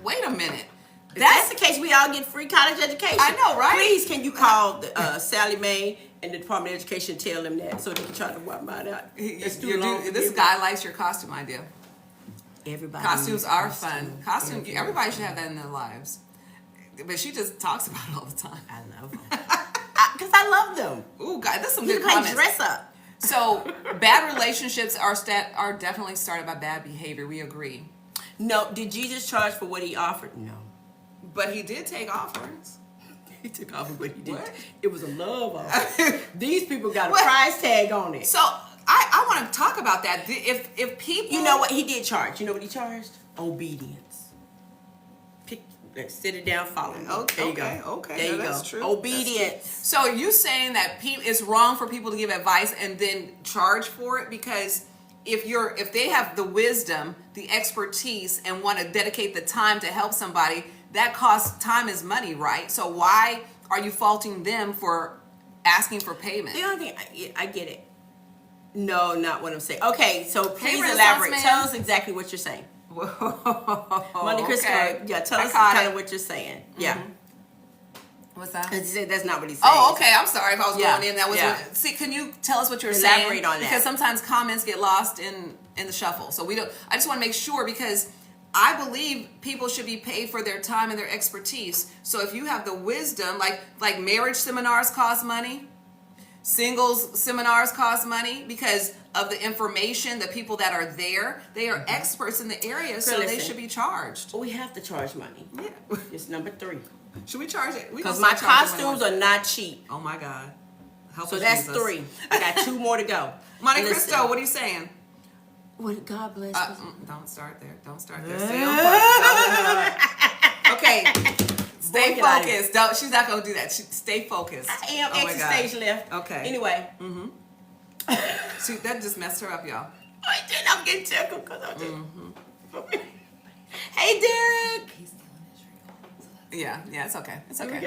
Wait a minute. If that's the case, we all get free college education. I know, right? Please, can you call Sally Mae and the Department of Education and tell them that so they can try to wipe mine out? This guy likes your costume idea. Everybody costumes are fun. Everybody should have that in their lives. But she just talks about it all the time. I love them. Because I love them. Ooh, God, that's some good comments. Dress up. So, bad relationships are definitely started by bad behavior. We agree. No, did Jesus charge for what he offered? No. But he did take offerings. He took offerings, but he didn't. It was a love offering. These people got a price tag on it. So, I want to talk about that. If people... You know what he did charge? You know what he charged? Obedience. Sit it down, follow me. Okay. There you go. That's true. Obedience. So are you saying that it's wrong for people to give advice and then charge for it? Because if they have the wisdom, the expertise, and want to dedicate the time to help somebody, that costs time is money, right? So why are you faulting them for asking for payment? The only thing, I get it. No, not what I'm saying. Okay, so please elaborate. Tell us exactly what you're saying. Monte Cristo, tell us kind of what you're saying. Yeah. What's that? That's not what he's saying. Oh, okay. I'm sorry if I was going in. That was see. Can you tell us what you're saying? Elaborate on that. Because sometimes comments get lost in the shuffle. So we don't. I just want to make sure, because I believe people should be paid for their time and their expertise. So if you have the wisdom, like marriage seminars cost money, singles seminars cost money because of the information, the people that are there, they are experts in the area, so they should be charged. We have to charge money. Yeah. It's number 3. Should we charge it? Because my costumes are not cheap. Oh my God. So that's 3. I got 2 more to go. Monte Cristo, what are you saying? What? God bless you. Don't start there. Stay on focus. Okay. Stay focused. She's not going to do that. Stay focused. I am. Exit stage left. Okay. Anyway. See, that just messed her up, y'all. I did. I'm getting tickled because I did. Hey, Derek. Yeah, it's okay. It's okay.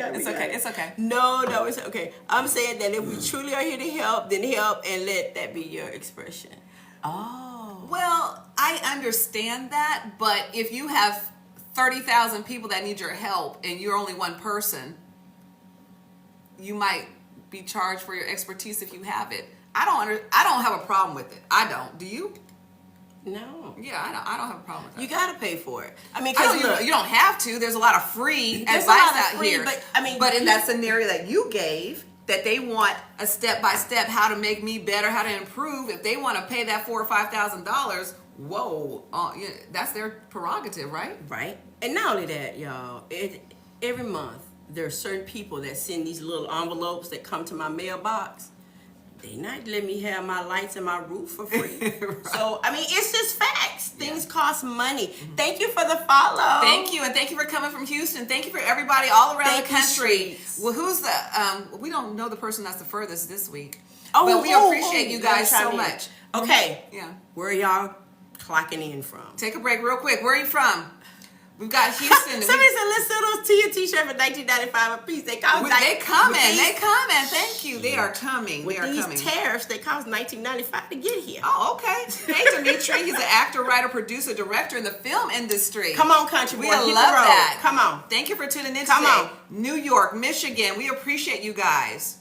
No, it's okay. I'm saying that if we truly are here to help, then help and let that be your expression. Oh. Well, I understand that, but if you have 30,000 people that need your help and you're only one person, you might be charged for your expertise if you have it. I don't have a problem with it. I don't. Do you? No. Yeah, I don't have a problem with that. You gotta pay for it. I mean, you don't have to. There's a lot of free advice out here. But in that scenario that you gave, that they want a step-by-step how to make me better, how to improve. If they want to pay that $4,000 or $5,000, whoa, yeah, that's their prerogative, right? Right. And not only that, y'all, every month there are certain people that send these little envelopes that come to my mailbox. They not let me have my lights and my roof for free. Right. So, I mean, it's just facts. Things cost money. Mm-hmm. Thank you for the follow. Thank you. And thank you for coming from Houston. Thank you for everybody all around the country. Well, who's the, we don't know the person that's the furthest this week. But we appreciate you guys so much. Okay. Yeah. Where are y'all clocking in from? Take a break real quick. Where are you from? We've got Houston. Somebody said, let's sell those T&T shirts for $19.95 a piece. They coming. They coming. Thank you. They are coming. With these tariffs, they cost $19.95 to get here. Oh, okay. Hey, Dimitri. He's an actor, writer, producer, director in the film industry. Come on, country boy. We love that. Come on. Thank you for tuning in Come today. on. New York, Michigan. We appreciate you guys.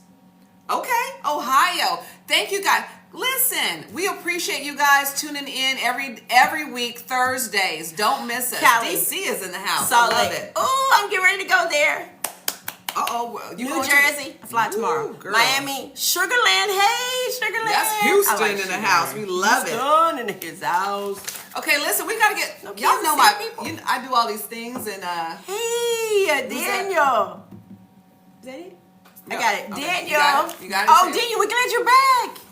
Okay. Ohio. Thank you guys. Listen, we appreciate you guys tuning in every week, Thursdays. Don't miss us. Cali. DC is in the house. Salt I love Lake. it. Oh, I'm getting ready to go there. New Jersey. I fly tomorrow. Girl. Miami. Sugarland. Hey, Sugarland. That's Houston in the house. We love it. Houston in his house. Okay, listen, we got to get, y'all know I do all these things and, hey, Daniel. Is that it? No. I got it. Okay. Daniel. You got it. Oh, Daniel, we're glad you're back.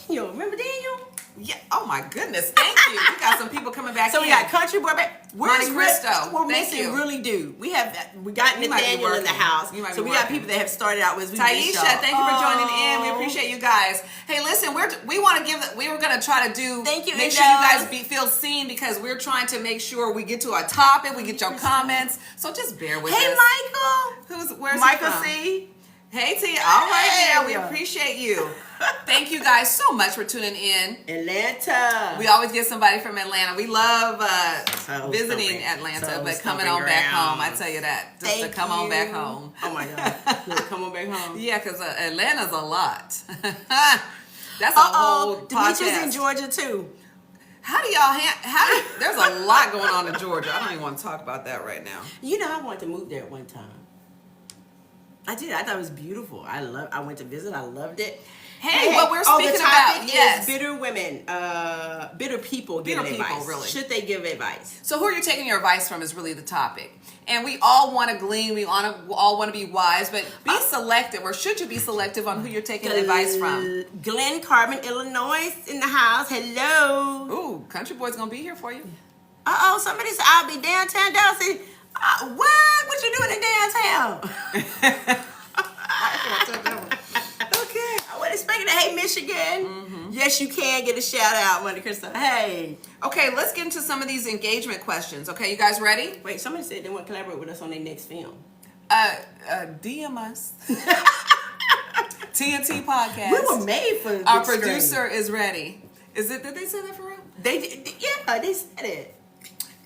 Daniel, remember Daniel? Yeah. Oh my goodness. Thank you. We got some people coming back. So we got Country Boy back. Monte Cristo. We're missing really do. We got Nathaniel in the house. So we got people that have started out with Taisha. Thank you for joining in. We appreciate you guys. Hey, listen, we were gonna try to do. Thank you. Make sure you guys feel seen because we're trying to make sure we get to our topic. We get your comments. So just bear with us. Hey, Michael. Where's Michael he from? C. Hey, T. All right, yeah, we appreciate you. Thank you guys so much for tuning in. Atlanta. We always get somebody from Atlanta. We love visiting Atlanta, but coming on back home, I tell you that. Just to come on back home. Oh my God. Come on back home. Yeah, because Atlanta's a lot. That's a whole podcast. Demetrius in Georgia too. How do y'all there's a lot going on in Georgia. I don't even want to talk about that right now. You know, I wanted to move there at one time. I did. I thought it was beautiful. I went to visit. I loved it. Hey, what we're speaking about is bitter women, bitter people giving advice. Really. Should they give advice? So who are you taking your advice from is really the topic. And we all want to glean. We all want to be wise, but be selective, or should you be selective on who you're taking advice from? Glen Carbon, Illinois, in the house. Hello. Ooh, Country Boy's gonna be here for you. Somebody said I'll be downtown Dallas. What? What you doing in downtown? Okay. I wasn't expecting that. Hey, Michigan. Mm-hmm. Yes, you can get a shout out, Monte Cristo. Hey. Okay, let's get into some of these engagement questions. Okay, you guys ready? Wait, somebody said they want to collaborate with us on their next film. DM us. T&T Podcast. We were made for our producer is ready. Did they say that for real? They did. Yeah, they said it.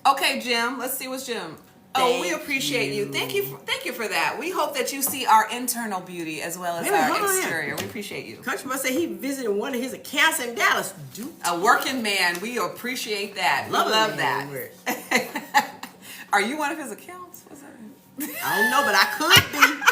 Okay, Jim. Let's see what's Jim. We appreciate you. Thank you for that. We hope that you see our internal beauty as well as our exterior. We appreciate you. Country Boy said he visited one of his accounts in Dallas. A working man. We appreciate that. Love that. Are you one of his accounts? What's that? I don't know, but I could be.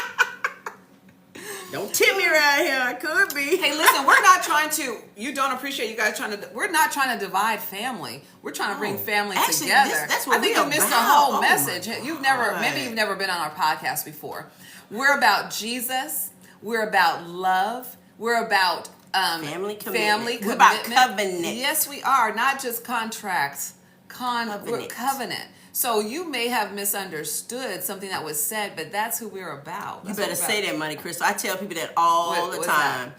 Don't tip me around here. I could be. Hey, listen, we're not trying to. You don't appreciate you guys we're not trying to divide family. We're trying to bring family together. That's what I think you missed the whole message. Maybe you've never been on our podcast before. We're about Jesus. We're about love. We're about family commitment. We're about covenant. Yes, we are. Not just contracts. Covenant. So you may have misunderstood something that was said, but that's who we're about. You better say that, Monte Cristo. I tell people that all the time.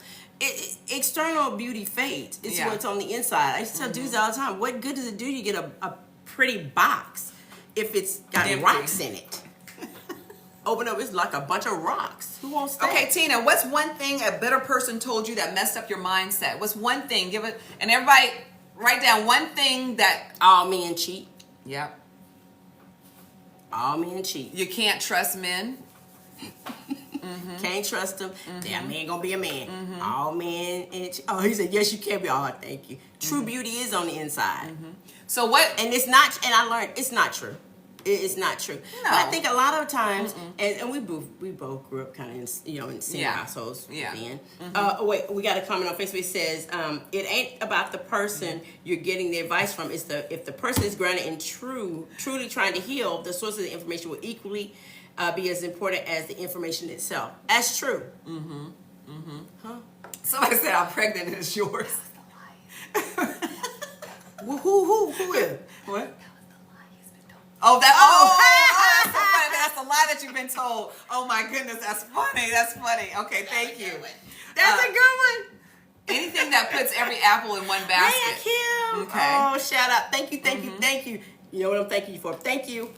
External beauty fades. It's what's on the inside. I used to tell dudes all the time, what good does it do you get a pretty box if it's got rocks in it? Open up, it's like a bunch of rocks. Who wants that? Okay, Tina, what's one thing a better person told you that messed up your mindset? What's one thing? Give it, and everybody write down one thing that... All men cheat. Yep. All men cheat. You can't trust men. Can't trust him. That man gonna be a man. All men. He said, yes, you can be. Oh, thank you. True beauty is on the inside. So what? And it's not. And I learned it's not true. It's not true. No. But I think a lot of times, and we both grew up kind of in single households. Then. Wait, we got a comment on Facebook. It says, it ain't about the person you're getting the advice from. It's if the person is grounded in truly trying to heal, the source of the information will equally be as important as the information itself. That's true. Huh? Somebody said I'm pregnant and it's yours. Who is? What? That's so funny. That's a lie that you've been told. Oh my goodness, that's funny. That's funny. Okay, thank you. That's a good one. Anything that puts every apple in one basket. Thank you. Okay. Oh, shout out. Thank you, thank you, thank you. You know what I'm thanking you for? Thank you.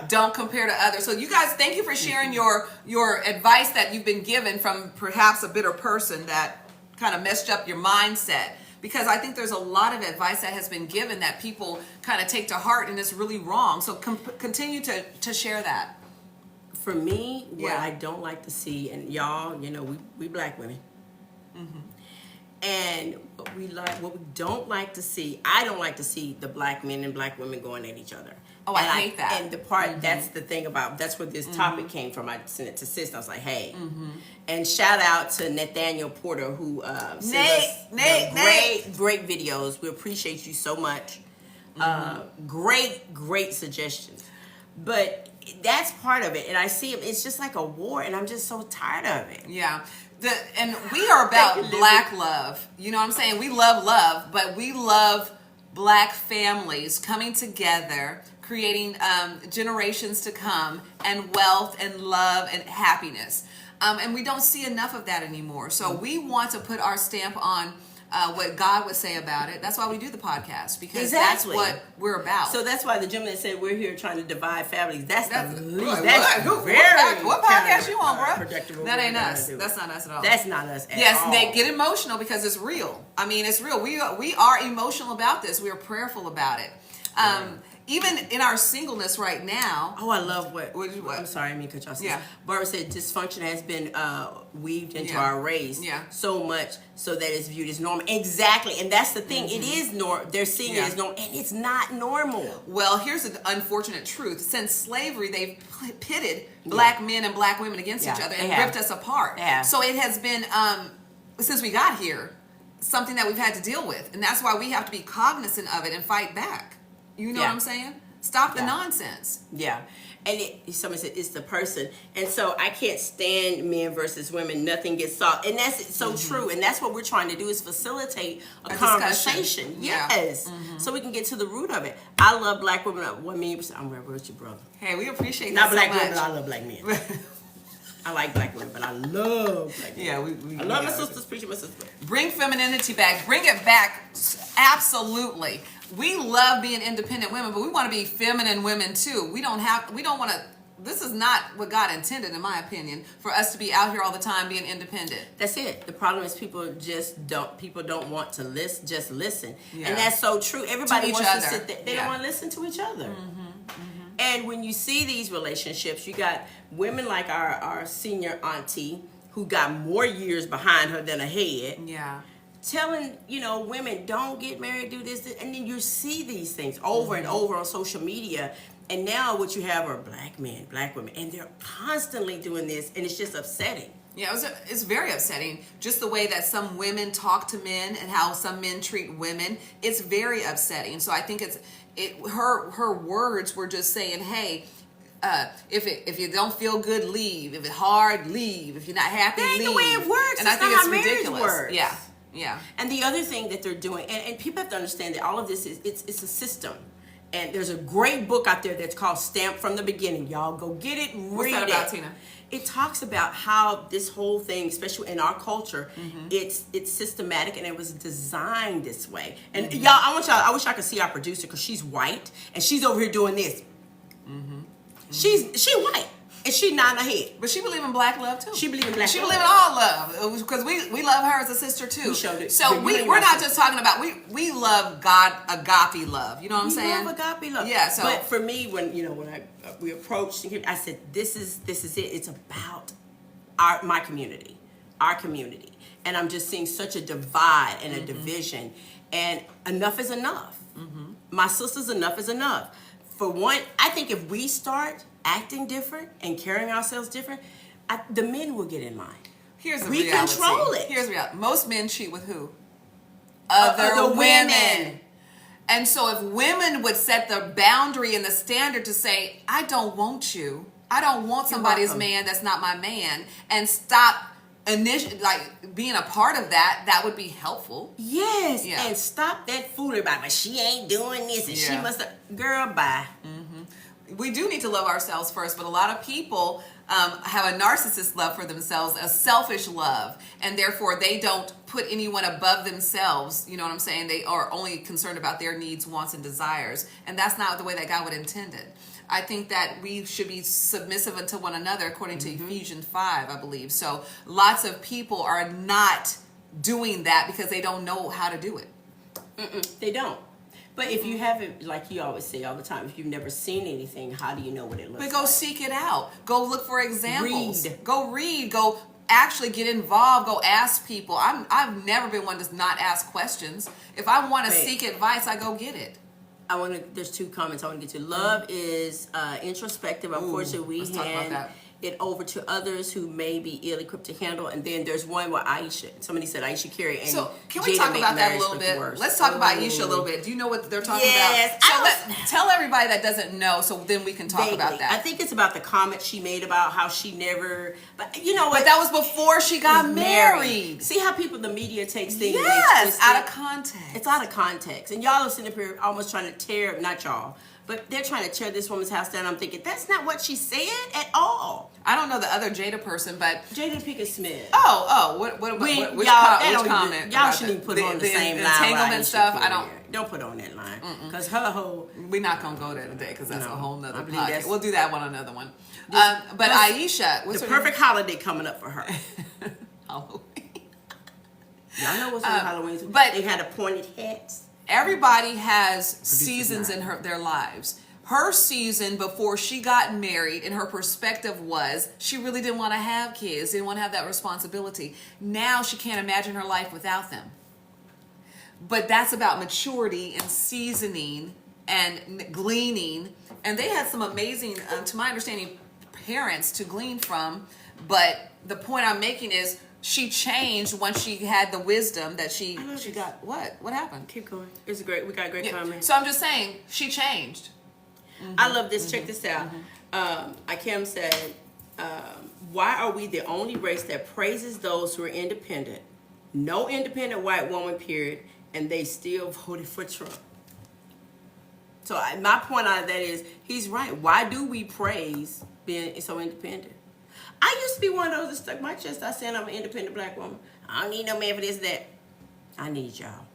Don't compare to others. So you guys, thank you for sharing your advice that you've been given from perhaps a bitter person that kind of messed up your mindset. Because I think there's a lot of advice that has been given that people kind of take to heart and it's really wrong. So continue to share that. For me, what I don't like to see, and y'all, you know, we black women. And what we don't like to see, I don't like to see the black men and black women going at each other. Oh, I hate that. And the part, that's the thing about, that's where this topic came from. I sent it to Sis. I was like, hey. And shout out to Nathaniel Porter, who sent us great videos. We appreciate you so much. Great suggestions. But that's part of it. And I see it, it's just like a war, and I'm just so tired of it. Yeah. And we are about black love. You know what I'm saying? We love, but we love black families coming together, creating generations to come, and wealth and love and happiness. And we don't see enough of that anymore. So we want to put our stamp on what God would say about it. That's why we do the podcast, because that's what we're about. So that's why the gentleman said we're here trying to divide families. That's the least. What podcast you on, bro? That ain't us. That's not us at all. That's not us at all. Yes, they get emotional because it's real. I mean, it's real. We are emotional about this. We are prayerful about it. Even in our singleness right now. Oh, I love what I'm sorry, I mean, cut y'all. Yeah. Barbara said dysfunction has been weaved into our race so much so that it's viewed as normal. Exactly, and that's the thing. It is they're seeing it as normal, and it's not normal. Well, here's the unfortunate truth. Since slavery, they've pitted black men and black women against each other and ripped us apart. So it has been, since we got here, something that we've had to deal with, and that's why we have to be cognizant of it and fight back. You know what I'm saying? Stop the nonsense. Yeah. And somebody said it's the person. And so I can't stand men versus women. Nothing gets solved. And that's so true. And that's what we're trying to do, is facilitate a conversation. Yes. So we can get to the root of it. I love black women. 1,000,000%. I'm right with you, brother. Hey, we appreciate that. Not black so much. women, I love black men. I like black women, but I love black men. Yeah, I love my sisters, preaching my sisters. Bring femininity back. Bring it back. Absolutely. We love being independent women, but we want to be feminine women too. We don't want to, this is not what God intended, in my opinion, for us to be out here all the time being independent. That's it. The problem is people don't want to just listen. And that's so true. Everybody wants to sit there. They don't want to listen to each other. And when you see these relationships, you got women like our senior auntie who got more years behind her than ahead. Yeah. Telling, women, don't get married, do this, and then you see these things over and over on social media. And now what you have are black men, black women, and they're constantly doing this, and it's just upsetting. Yeah, it's very upsetting. Just the way that some women talk to men and how some men treat women, it's very upsetting. So I think her words were just saying, hey, if you don't feel good, leave. If it's hard, leave. If you're not happy, leave. That's the way it works. And I think it's ridiculous. Yeah. And the other thing that they're doing, and people have to understand that all of this it's a system. And there's a great book out there that's called Stamped from the Beginning. Y'all go get it, read it. What's that about, Tina? It talks about how this whole thing, especially in our culture, it's systematic, and it was designed this way. And y'all, I wish I could see our producer, because she's white and she's over here doing this. She white. And she nodding her head. But she believe in black love too. She believe in black love. She believe in all love because we love her as a sister too. We showed it. So we're not just talking about we love God agape love. You know what I'm saying? We love agape love. Yeah. So, but for me, when we approached him, I said, "This is it. It's about my community, our community." And I'm just seeing such a divide and a division. And enough is enough. Mm-hmm. My sisters, enough is enough. For one, I think if we start acting different and carrying ourselves different, the men will get in line. Here's the reality. We control it. Here's the reality. Most men cheat with who? Other women. And so if women would set the boundary and the standard to say, I don't want you. I don't want somebody's man that's not my man. And stop being a part of that would be helpful. Yes. Yeah. And stop that foolery about, but she ain't doing this and she must have. Girl, bye. Mm-hmm. We do need to love ourselves first, but a lot of people have a narcissist love for themselves, a selfish love, and therefore they don't put anyone above themselves. You know what I'm saying? They are only concerned about their needs, wants, and desires, and that's not the way that God would intend it. I think that we should be submissive unto one another according to Ephesians 5, I believe. So lots of people are not doing that because they don't know how to do it. They don't. But if you haven't, like you always say all the time, if you've never seen anything, how do you know what it looks like? But go seek it out. Go look for examples. Read. Go read. Go actually get involved. Go ask people. I've never been one to not ask questions. If I want to seek advice, I go get it. There's two comments I want to get to. Love is introspective. Unfortunately, we hand it over to others who may be ill-equipped to handle. And then there's one where somebody said Aisha Carey. And so can we talk about that a little bit? Worse. Let's talk about Aisha a little bit. Do you know what they're talking about? Tell everybody that doesn't know, so then we can talk about that. I think it's about the comment she made about how she never, but you know what? But that was before she got married. See how the media takes things out of context. It's out of context. And y'all are sitting up here almost trying to not y'all, but they're trying to tear this woman's house down. I'm thinking, that's not what she said at all. I don't know the other Jada person, but Jada Pinkett Smith. Which comment? Y'all shouldn't even put her on the same line. Entanglement stuff. Don't put her on that line because her whole. We're not gonna go there today because that's a whole nother podcast. We'll do that one another one. But Aisha, what's the perfect holiday coming up for her? Halloween. Y'all know what's on Halloween, but they had appointed hats. Everybody has seasons in their lives. Her season before she got married, and her perspective was she really didn't want to have kids, didn't want to have that responsibility. Now she can't imagine her life without them. But that's about maturity and seasoning and gleaning. And they had some amazing, to my understanding, parents to glean from. But the point I'm making is she changed once she had the wisdom that she got. What happened? Keep going. It's great. We got great comments. So I'm just saying she changed. I love this. Check this out. Akim said, why are we the only race that praises those who are independent? No independent white woman, period, and they still voted for Trump. So my point out of that is, he's right. Why do we praise being so independent? I used to be one of those that stuck my chest. I said I'm an independent black woman. I don't need no man for this, that. I need y'all.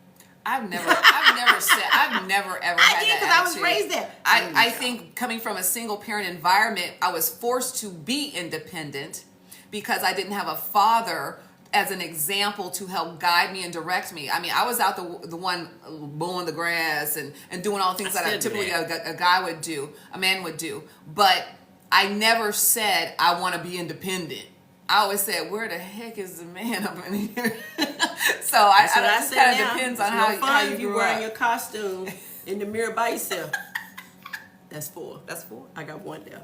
I've never ever had that attitude. I was raised there. I think coming from a single parent environment, I was forced to be independent because I didn't have a father as an example to help guide me and direct me. I mean, I was out the one mowing the grass and doing all the things that typically a guy would do, a man would do. But I never said I want to be independent. I always said, where the heck is the man up in here? So I just kind of depends on how you grew wearing your costume in the mirror by yourself. That's 4. I got 1 there.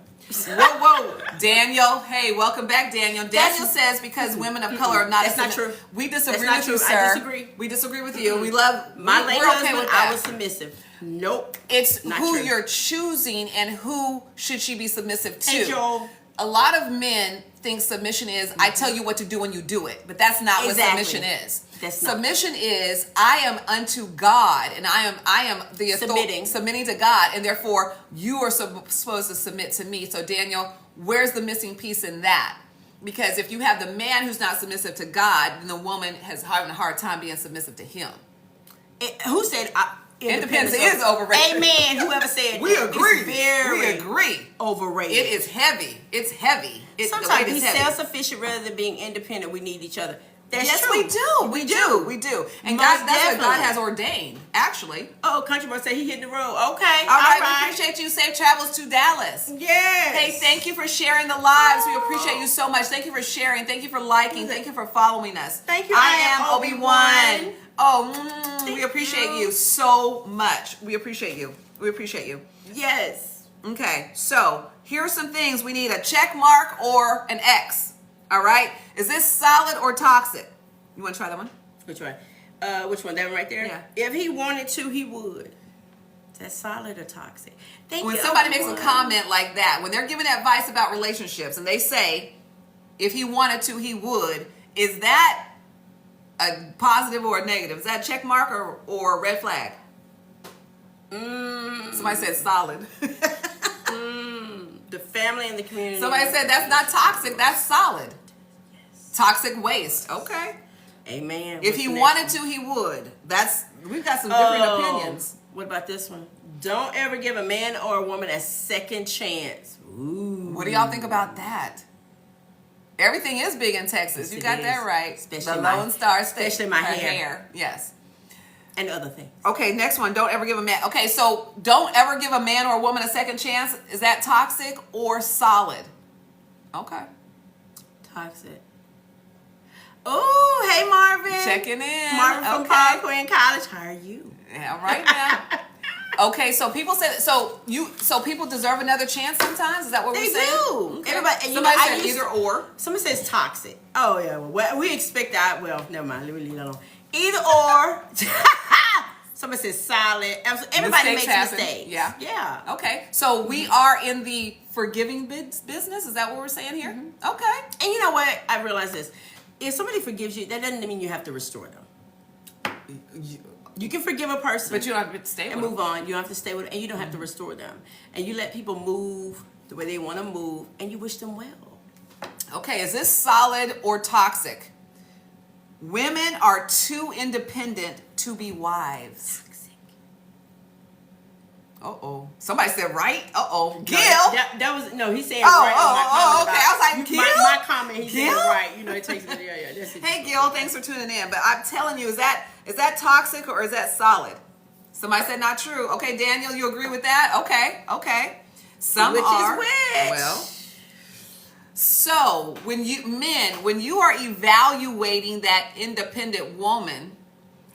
Whoa. Daniel, hey, welcome back, Daniel. Daniel says because women of color are not. That's not true. We disagree with you, sir. I disagree. We disagree with you. We love my late husband. I was submissive. Nope. It's not who you're choosing and who should she be submissive to. Hey, Joel. A lot of men think submission is I tell you what to do and you do it, but that's not what submission is. Submission is I am unto God, and I am the submitting to God, and therefore you are supposed to submit to me. So Daniel, where's the missing piece in that? Because if you have the man who's not submissive to God, then the woman has having a hard time being submissive to him. Who said Independence is overrated. Amen. Whoever said we agree. We agree. Overrated. It is heavy. It's heavy. Sometimes be self-sufficient rather than being independent. We need each other. Yes, true. We do. And God, that's what God has ordained, actually. Oh, Country Boy said he hit the road. Okay. All right. We appreciate you. Safe travels to Dallas. Yes. Hey, thank you for sharing the lives. We appreciate you so much. Thank you for sharing. Thank you for liking. Thank you for following us. Thank you. I am Obi-Wan. Oh, we appreciate you so much. We appreciate you. Yes. Okay, so here are some things. We need a check mark or an X. All right? Is this solid or toxic? You want to try that one? Which one? Which one? That one right there? Yeah. If he wanted to, he would. Is that solid or toxic? When somebody makes a comment like that, when they're giving advice about relationships and they say, if he wanted to, he would, is that a positive or a negative? Is that a check mark or a red flag? Somebody said solid. The family and the community. Somebody said that's not toxic, that's solid. Yes. Toxic waste. Okay. Amen. If he wanted to, he would. We've got some different opinions. What about this one? Don't ever give a man or a woman a second chance. Ooh. What do y'all think about that? Everything is big in Texas. You got that right. Especially the Lone Star State. Especially my hair. Yes. And other things. Okay, next one. Don't ever give a man. Okay, so don't ever give a man or a woman a second chance. Is that toxic or solid? Okay. Toxic. Oh, hey Marvin. Checking in. Marvin from Palm Queen College. How are you? Yeah, right now. Okay, so people say so people deserve another chance sometimes. Is that what we're saying? They do. Okay. Everybody. And somebody said either or. Somebody says toxic. Oh yeah. Well, we expect that. Well, never mind. Let me leave that alone. Either or. Somebody says solid. Everybody makes mistakes. Yeah. Yeah. Okay. So we are in the forgiving business. Is that what we're saying here? Mm-hmm. Okay. And you know what? I realize this. If somebody forgives you, that doesn't mean you have to restore them. You can forgive a person, but you don't have to stay with and them. Move on. You don't have to stay with them, and you don't have to restore them. And you let people move the way they want to move, and you wish them well. Okay. Is this solid or toxic? Women are too independent to be wives. Uh-oh. Somebody said right? Uh-oh. Gil? That was, no, he's saying right. Okay. I was like, Gil? My comment, he's saying right. You know, it takes, yeah. That's it. Hey, Gil, thanks for tuning in. But I'm telling you, is that toxic or is that solid? Somebody said not true. Okay, Daniel, you agree with that? Okay. Some which are. Which is which? Well. So, when you are evaluating that independent woman,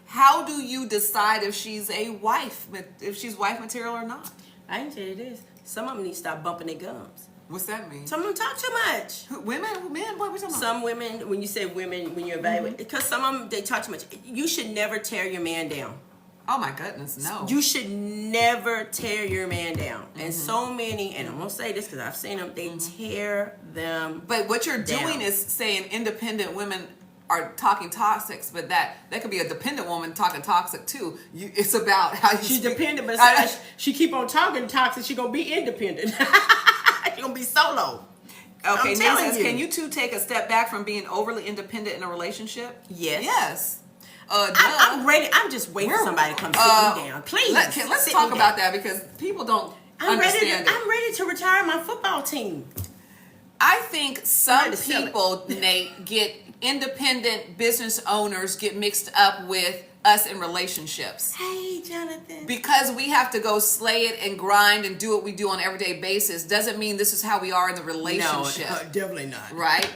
how do you decide if she's wife material or not? I can tell you this. Some of them need to stop bumping their gums. What's that mean? Some of them talk too much. Women? Men? What are we talking about? Some women, when you say women, when you evaluate, because some of them, they talk too much. You should never tear your man down. Oh my goodness, no. You should never tear your man down. Mm-hmm. And so many, and I'm going to say this because I've seen them, they tear them But what you're down. doing is saying independent women are talking toxic, but that could be a dependent woman talking toxic too. It's about how she's dependent, but she keep on talking toxic. She gonna be independent. She gonna be solo. Okay, Nate says, can you two take a step back from being overly independent in a relationship? Yes. I'm ready. I'm just waiting for somebody to come sit me down. Please. Let's talk about that because people don't understand it. I'm ready to retire my football team. I think some people, Nate, get independent business owners get mixed up with us in relationships. Hey, Jonathan. Because we have to go slay it and grind and do what we do on an everyday basis doesn't mean this is how we are in the relationship. No, definitely not. Right?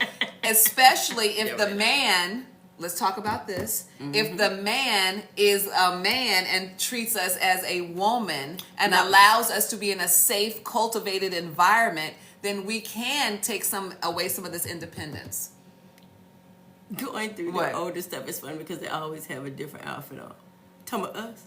Especially if the man, let's talk about this. Mm-hmm. If the man is a man and treats us as a woman and allows us to be in a safe, cultivated environment, then we can take away some of this independence. Going through the older stuff is fun because they always have a different outfit on. Talking about us.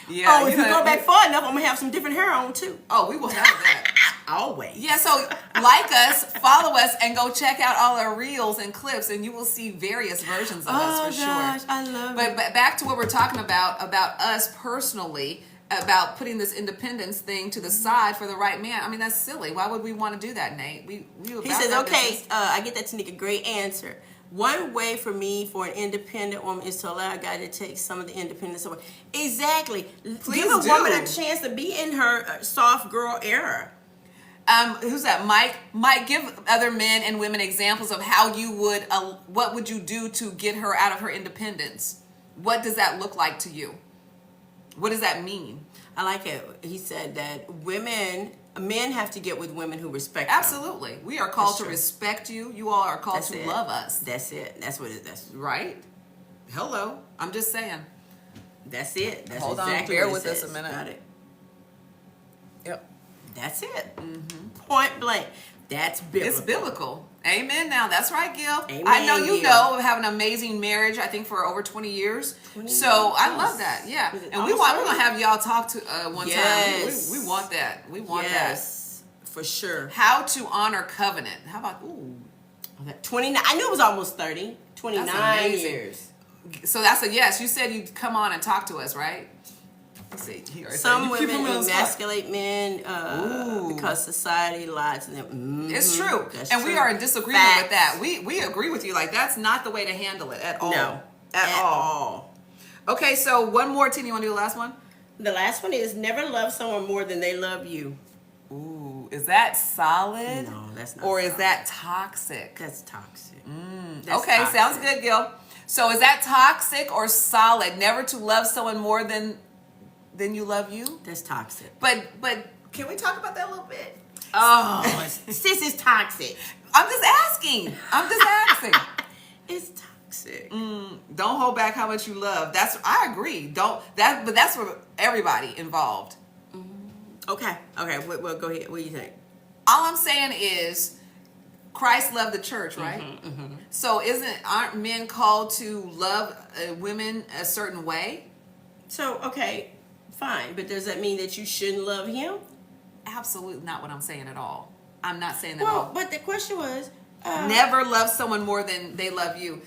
Yeah. Oh, if you go back far enough, I'm going to have some different hair on too. Oh, we will have that. Always. Yeah, so like us, follow us, and go check out all our reels and clips, and you will see various versions of us for sure. I love it. But back to what we're talking about us personally, about putting this independence thing to the side for the right man. I mean, that's silly. Why would we want to do that, Nate? He says, okay, I get that, Tanika. Great answer. one way for me for an independent woman is to allow a guy to take some of the independence away. Exactly. Please give a do. woman a chance to be in her soft girl era. Who's that? Mike, give other men and women examples of how you would, what would you do to get her out of her independence? What does that look like to you? What does that mean? I like it. He said that men have to get with women who respect Absolutely. them. We are called to respect you. You all are called to love us. That's it. That's what it is. That's right. Hello. I'm just saying. That's it. That's Hold exactly on. Bear what with it says. us a minute. Got it. Yep. That's it. Point blank. That's biblical. It's biblical. Amen. Now, that's right, Gil. Amen, I know you Gil. know, have an amazing marriage, I think, for over 20 years. 20 so years. I love that. Yeah. And we're going to have y'all talk to one time. We want that. We want that. For sure. How to honor covenant. How about, 29. I knew it was almost 30. 29 years. So that's a yes. You said you'd come on and talk to us, right? Some women emasculate men because society lies to them. It's true. That's and true. We are in disagreement with that. We agree with you. Like, that's not the way to handle it at all. No. At all. Okay, so one more, Tina. You want to do the last one? The last one is never love someone more than they love you. Ooh, is that solid? No, that's not Or solid. Is that toxic? That's toxic. That's okay, toxic. Sounds good, Gil. So is that toxic or solid? Never to love someone more than you love you? That's toxic. But can we talk about that a little bit? Oh, sis is toxic. I'm just asking. It's toxic. Don't hold back how much you love. I agree. But that's for everybody involved. Okay. Well, go ahead. What do you think? All I'm saying is, Christ loved the church, right? So aren't men called to love women a certain way? So, okay, fine. But does that mean that you shouldn't love him? Absolutely not what I'm saying at all. I'm not saying that at all. all. But the question was... never love someone more than they love you.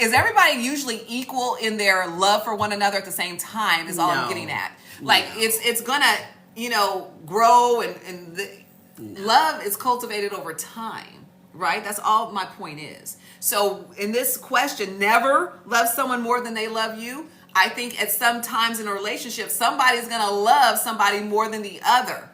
Is everybody usually equal in their love for one another at the same time is all I'm getting at. Like, it's gonna, grow and love is cultivated over time, right? That's all my point is. So in this question, never love someone more than they love you. I think at some times in a relationship, somebody's going to love somebody more than the other.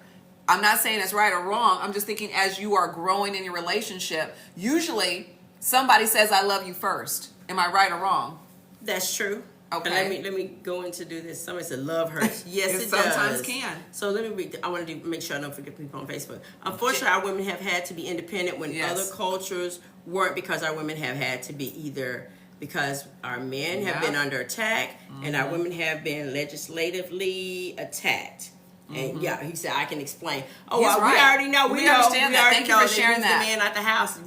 I'm not saying it's right or wrong. I'm just thinking as you are growing in your relationship, usually somebody says, I love you first. Am I right or wrong? That's true. Okay. Let me go into do this. Somebody said love hurts. Yes, it sometimes does. Can. So let me read. I want to make sure I don't forget people on Facebook. Unfortunately, our women have had to be independent when other cultures weren't, because our women have had to be either because our men have been under attack and our women have been legislatively attacked. And he said, I can explain. Oh, well, right. We already know. We understand that. Thank you for sharing that. The man out the house.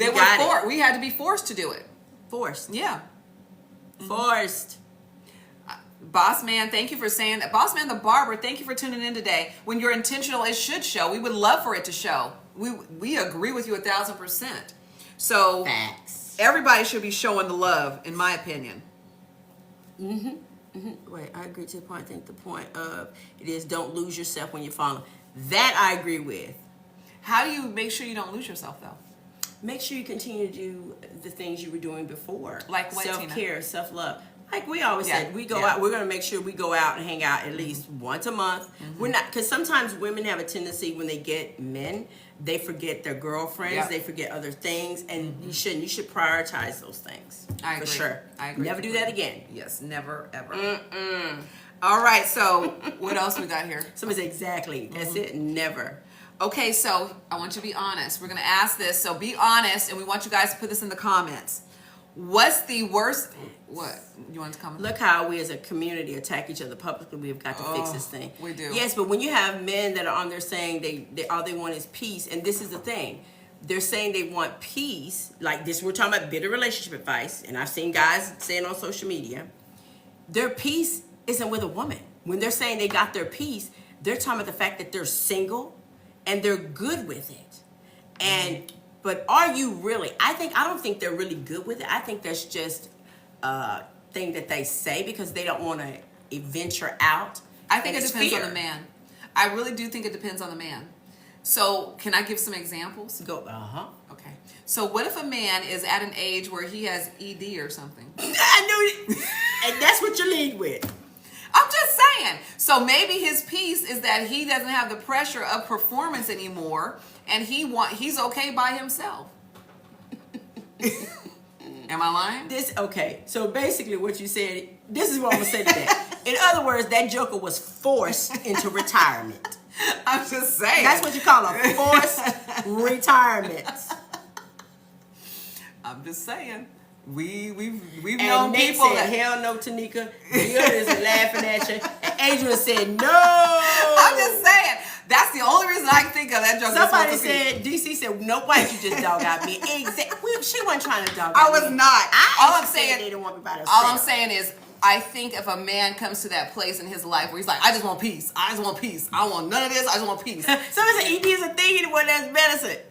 We had to be forced to do it. Forced. Yeah. Forced. Boss Man, thank you for saying that. Boss Man the Barber, thank you for tuning in today. When you're intentional, it should show. We would love for it to show. We agree with you 1,000%. So facts. Everybody should be showing the love, in my opinion. Wait, I agree to the point. I think the point of it is don't lose yourself when you're falling. That I agree with. How do you make sure you don't lose yourself, though? Make sure you continue to do the things you were doing before. Like what, self-care, Tina? Self-love. Like we always said, we go out. We're going to make sure we go out and hang out at least once a month. We're not, because sometimes women have a tendency when they get men, they forget their girlfriends, they forget other things, and you shouldn't. You should prioritize those things. I agree. For sure. I agree. Never do that again. Yes, never ever. All right. So what else we got here? Somebody said exactly. That's it. Never. Okay, so I want you to be honest. We're going to ask this. So be honest, and we want you guys to put this in the comments. What's the worst? What? You want to comment? Look how we as a community attack each other publicly. We've got to fix this thing. We do. Yes, but when you have men that are on there saying they all they want is peace, and this is the thing. They're saying they want peace. Like this, we're talking about bitter relationship advice, and I've seen guys saying on social media, their peace isn't with a woman. When they're saying they got their peace, they're talking about the fact that they're single and they're good with it. And but are you really? I don't think they're really good with it. I think that's just a thing that they say because they don't want to venture out. I think it depends on the man. I really do think it depends on the man. So can I give some examples? Go. Okay. So what if a man is at an age where he has ED or something? I knew it. And that's what you lead with. I'm just saying. So maybe his piece is that he doesn't have the pressure of performance anymore, and he's okay by himself. Am I lying? Okay. So basically, what you said. This is what I'm gonna say to that. In other words, that joker was forced into retirement. I'm just saying. That's what you call a forced retirement. I'm just saying. We've And known Nate people said, that hell no, Tanika. The others are laughing at you. And Adrian said, no. I'm just saying. That's the only reason I can think of that joke. Somebody said, DC said, no, why did you just dog out me? Exactly. She wasn't trying to dog out I was me. not. All I'm saying, they didn't want me by themselves. all I'm saying is, I think if a man comes to that place in his life where he's like, I just want peace. I just want peace. I don't want none of this. I just want peace. So it's an ED is a thing anymore that's medicine.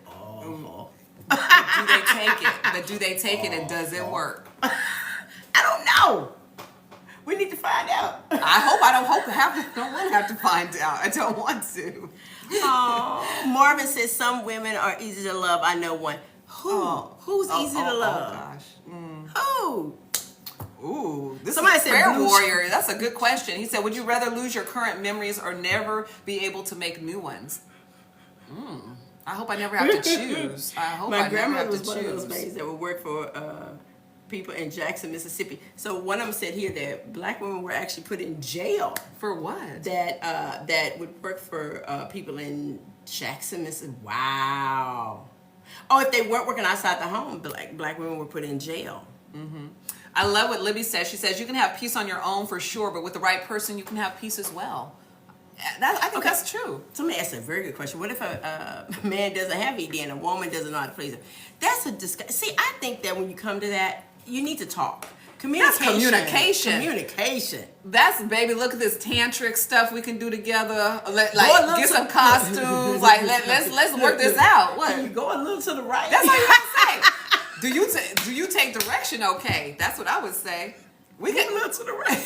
Do they take it? But do they take it and does it work? I don't know. We need to find out. I don't want to have to find out. I don't want to. Oh, Marvin says some women are easy to love. I know one. Who's easy to love? Oh gosh. Who? Ooh, Somebody is said prayer blue warrior. That's a good question. He said, would you rather lose your current memories or never be able to make new ones? I hope I never have to choose. I hope My I never grandmother have was to one of choose. those ladies that would work for people in Jackson, Mississippi. So one of them said here that black women were actually put in jail For what? that would work for people in Jackson, Mississippi. Wow. Oh, if they weren't working outside the home, black women were put in jail. I love what Libby says. She says, you can have peace on your own for sure, but with the right person, you can have peace as well. I think that's true. Somebody asked a very good question. What if a man doesn't have ED and a woman doesn't know how to please him? That's a discussion. See, I think that when you come to that, you need to talk. Communication. That's, baby, look at this tantric stuff we can do together. Get some costumes. Let's work this out. What? You go a little to the right. That's what you gotta say. Do you take direction okay? That's what I would say. We get a little to the right.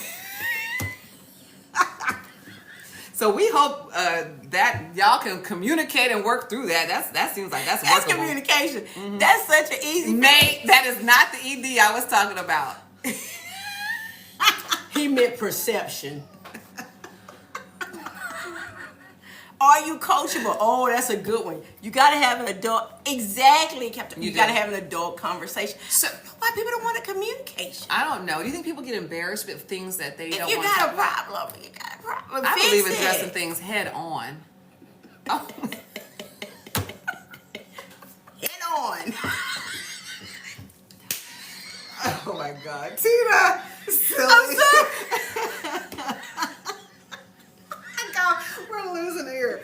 So we hope that y'all can communicate and work through that. That seems like that's workable. Communication. That's such an easy Mate, that is not the ED I was talking about. He meant perception. Are you coachable? Oh, that's a good one. You got to have an adult. Exactly, Captain. You got to have an adult conversation. So why people don't want a communication? I don't know. Do you think people get embarrassed with things that they don't want to talk about? You got a problem. I believe in addressing things head on. Oh. Head on. Oh my God, Tina, silly. I'm sorry. We're losing here.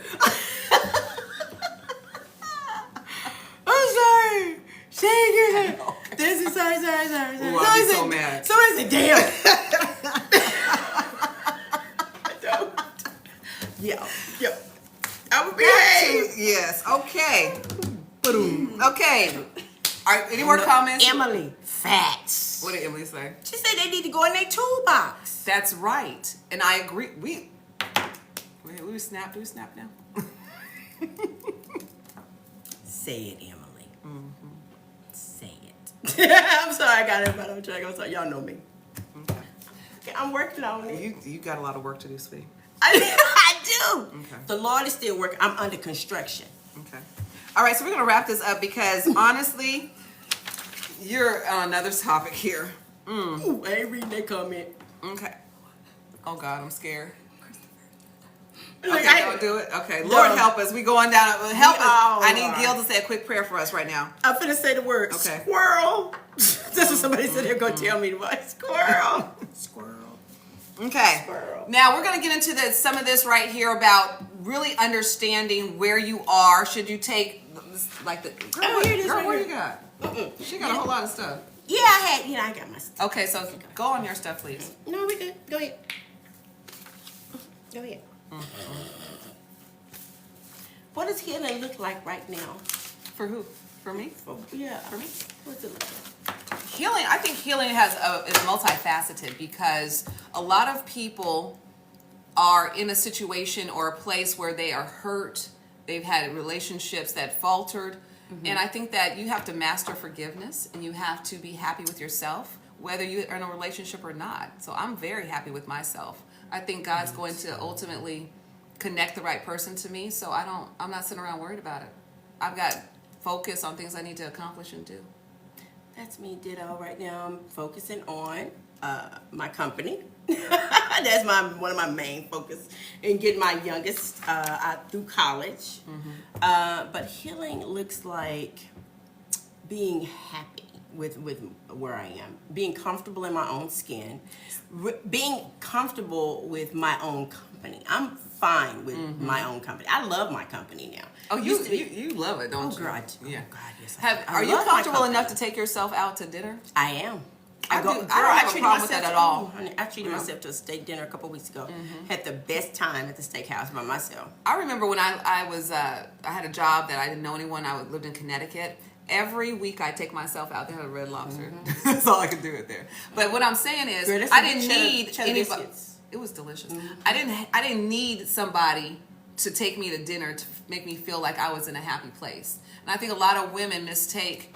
I'm sorry. Say it again. This is sorry. Ooh, I'll be so mad. Somebody said, damn. Yo. I would behave. Yes. Okay. Okay. All right. Any more comments? Emily, facts. What did Emily say? She said they need to go in their toolbox. That's right, and I agree. We snap. Do we snap now? Say it, Emily. Say it. I'm sorry, I got everybody on track. I'm sorry, y'all know me. Okay, I'm working on it. You got a lot of work to do, sweetie. I do. Okay. The Lord is still working. I'm under construction. Okay. All right, so we're gonna wrap this up because honestly, you're on another topic here. Ooh, I ain't reading that comment. Okay. Oh God, I'm scared. Look, Okay, don't do it. Okay, Lord help us. We going down. Help us. I need Gil to say a quick prayer for us right now. I'm finna say the word squirrel. That's what somebody said they're gonna tell me. Squirrel. Squirrel. Okay. Squirrel. Now we're gonna get into some of this right here about really understanding where you are. Should you take like the girl? Here it is. Girl, right what here. you got? She got a whole lot of stuff. Yeah, I got my stuff. Okay, so go on your stuff, please. No, we good. Go ahead. Go ahead. What does healing look like right now? For who? For me? For me. What's it look like? Healing, I think healing is multifaceted because a lot of people are in a situation or a place where they are hurt they've had relationships that faltered. And I think that you have to master forgiveness, and you have to be happy with yourself, whether you're in a relationship or not. So I'm very happy with myself. I think God's going to ultimately connect the right person to me. So I'm not sitting around worried about it. I've got focus on things I need to accomplish and do. That's me, ditto. Right now I'm focusing on my company. That's one of my main focus in getting my youngest through college. But healing looks like being happy with where I am, being comfortable in my own skin, being comfortable with my own company. I'm fine with my own company. I love my company now. Oh, you love it, don't you? God, yeah. Oh, God, yes. Are you comfortable enough to take yourself out to dinner? I am. I don't have a problem with that at all. I treated myself to a steak dinner a couple weeks ago. Had the best time at the steakhouse by myself. I remember when I had a job that I didn't know anyone. I lived in Connecticut. Every week I take myself out to have a Red Lobster. That's all I could do it there. But what I'm saying is, Girl, I didn't need anybody. Biscuits. It was delicious. I didn't need somebody to take me to dinner to make me feel like I was in a happy place. And I think a lot of women mistake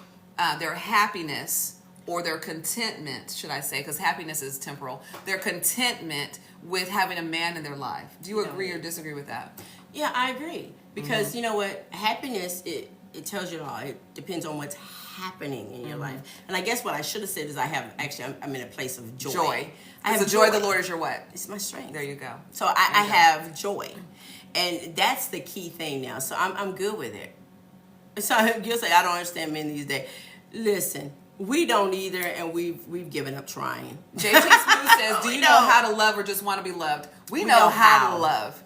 their happiness or their contentment, should I say, because happiness is temporal, their contentment with having a man in their life. Do you agree or disagree with that? Yeah, I agree. Because you know what? Happiness, it tells you all. It depends on what's happening in your life. And I guess what I should have said is I'm in a place of joy. I have the joy of the Lord is your what? It's my strength. There you go. So I have joy. And that's the key thing now. So I'm good with it. So you'll say, I don't understand men these days. Listen, we don't either, and we've given up trying. JT Smooth says, do you know how to love or just want to be loved? We know how to love.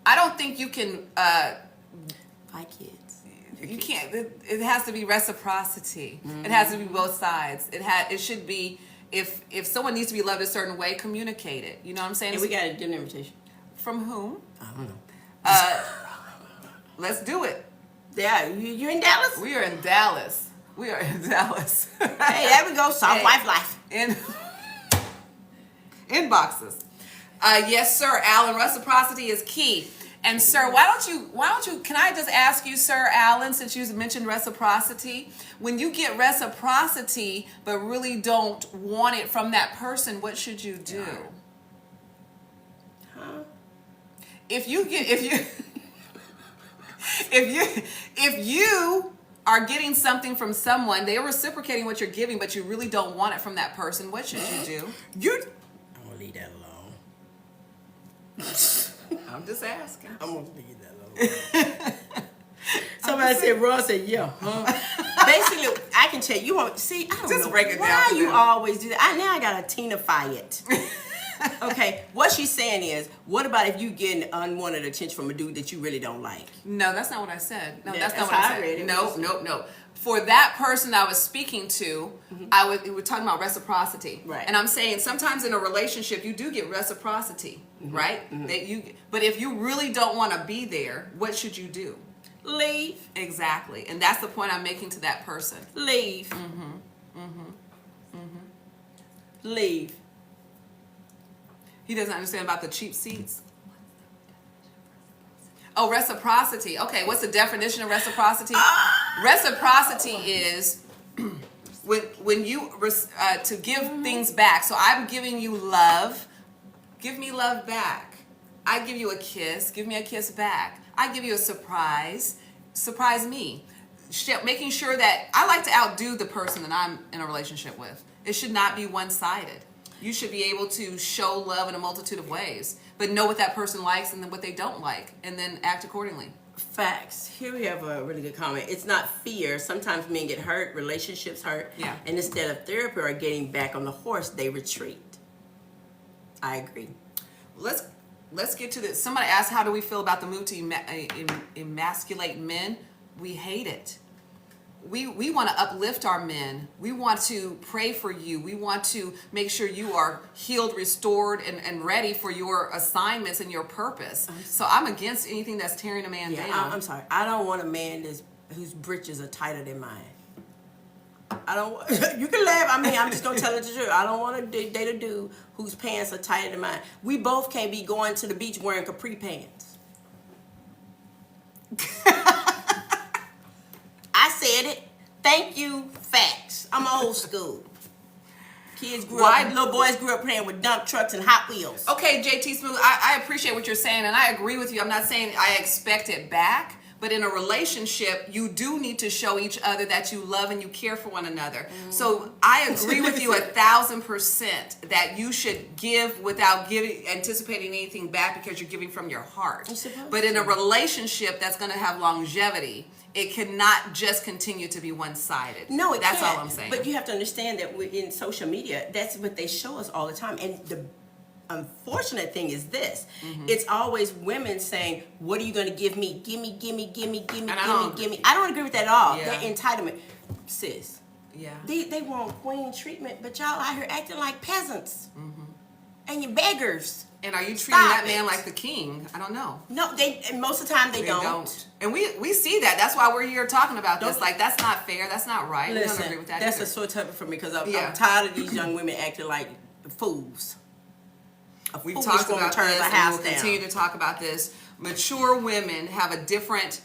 I don't think you can... My kids. You can't. It has to be reciprocity. It has to be both sides. It should be, if someone needs to be loved a certain way, communicate it. You know what I'm saying? And we got a dinner invitation. From whom? I don't know. Let's do it. Yeah, you're in Dallas? We are in Dallas. Hey, there we go. Soft life. Inboxes. Yes, sir, Alan. Reciprocity is key. And sir, why don't you, can I just ask you, Sir Alan, since you mentioned reciprocity, when you get reciprocity but really don't want it from that person, what should you do? If you are getting something from someone, they're reciprocating what you're giving, but you really don't want it from that person, what should you do? I'm gonna leave that alone. I'm just asking. I'm gonna leave that alone. Somebody said, Ross said, yeah, huh? Basically, I can tell you won't see. I don't just know break it why down you always do that. Now I gotta Tina-fy it. Okay, what she's saying is, what about if you get unwanted attention from a dude that you really don't like? No, that's not what I said. No, Yeah, that's not what I said. No. For that person I was speaking to, we're talking about reciprocity. Right. And I'm saying sometimes in a relationship you do get reciprocity, right? But if you really don't want to be there, what should you do? Leave. Exactly. And that's the point I'm making to that person. Leave. Leave. He doesn't understand about the cheap seats. Oh, reciprocity. Okay, what's the definition of reciprocity? Reciprocity is when you to give things back. So I'm giving you love. Give me love back. I give you a kiss. Give me a kiss back. I give you a surprise. Surprise me. Making sure that I like to outdo the person that I'm in a relationship with. It should not be one-sided. You should be able to show love in a multitude of ways, but know what that person likes and then what they don't like, and then act accordingly. Facts. Here we have a really good comment. It's not fear. Sometimes men get hurt, relationships hurt, and instead of therapy or getting back on the horse, they retreat. I agree. Let's get to this. Somebody asked, how do we feel about the move to emasculate men? We hate it. We want to uplift our men. We want to pray for you. We want to make sure you are healed, restored, and ready for your assignments and your purpose. So I'm against anything that's tearing a man down. I'm sorry. I don't want a man whose britches are tighter than mine. I don't. You can laugh. I mean, I'm just gonna tell it the truth. I don't want to date a dude whose pants are tighter than mine. We both can't be going to the beach wearing capri pants. said it. Thank you, facts. I'm old school. Little boys grew up playing with dump trucks and Hot Wheels. Okay, JT Smooth, I appreciate what you're saying, and I agree with you. I'm not saying I expect it back, but in a relationship, you do need to show each other that you love and you care for one another. So I agree with you 1,000% that you should give without anticipating anything back because you're giving from your heart. But in a relationship that's going to have longevity, it cannot just continue to be one-sided. No, that's can't. all I'm saying. But you have to understand that in social media, that's what they show us all the time. And the unfortunate thing is this. It's always women saying, what are you going to give me? Give me. I don't agree with that at all. Yeah. That entitlement. Sis. Yeah. They want queen treatment, but y'all out here acting like peasants. And you're beggars. And are you treating that man like the king? I don't know. No, most of the time they don't. And we see that. That's why we're here talking about this. Like, that's not fair. That's not right. Listen, we don't agree with that that's either. a sore topic for me because I'm tired of these young women acting like fools. We've talked about this, and we'll continue to talk about this. Mature women have a different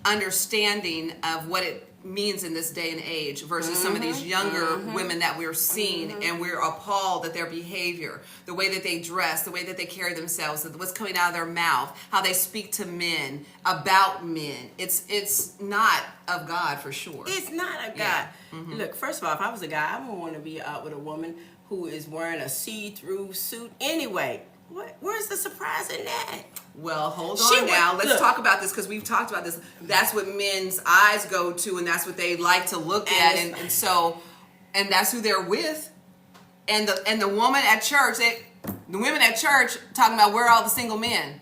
understanding of what it means in this day and age versus some of these younger women that we're seeing, and we're appalled at their behavior, the way that they dress, the way that they carry themselves, what's coming out of their mouth, how they speak to men, about men. It's not of God for sure. It's not of God. Look, first of all, if I was a guy, I wouldn't want to be out with a woman who is wearing a see-through suit anyway. Where's the surprise in that? Well, hold on now. Let's talk about this because we've talked about this. That's what men's eyes go to, and that's what they like to look at, and that's who they're with. And the woman at church, the women at church talking about where are all the single men?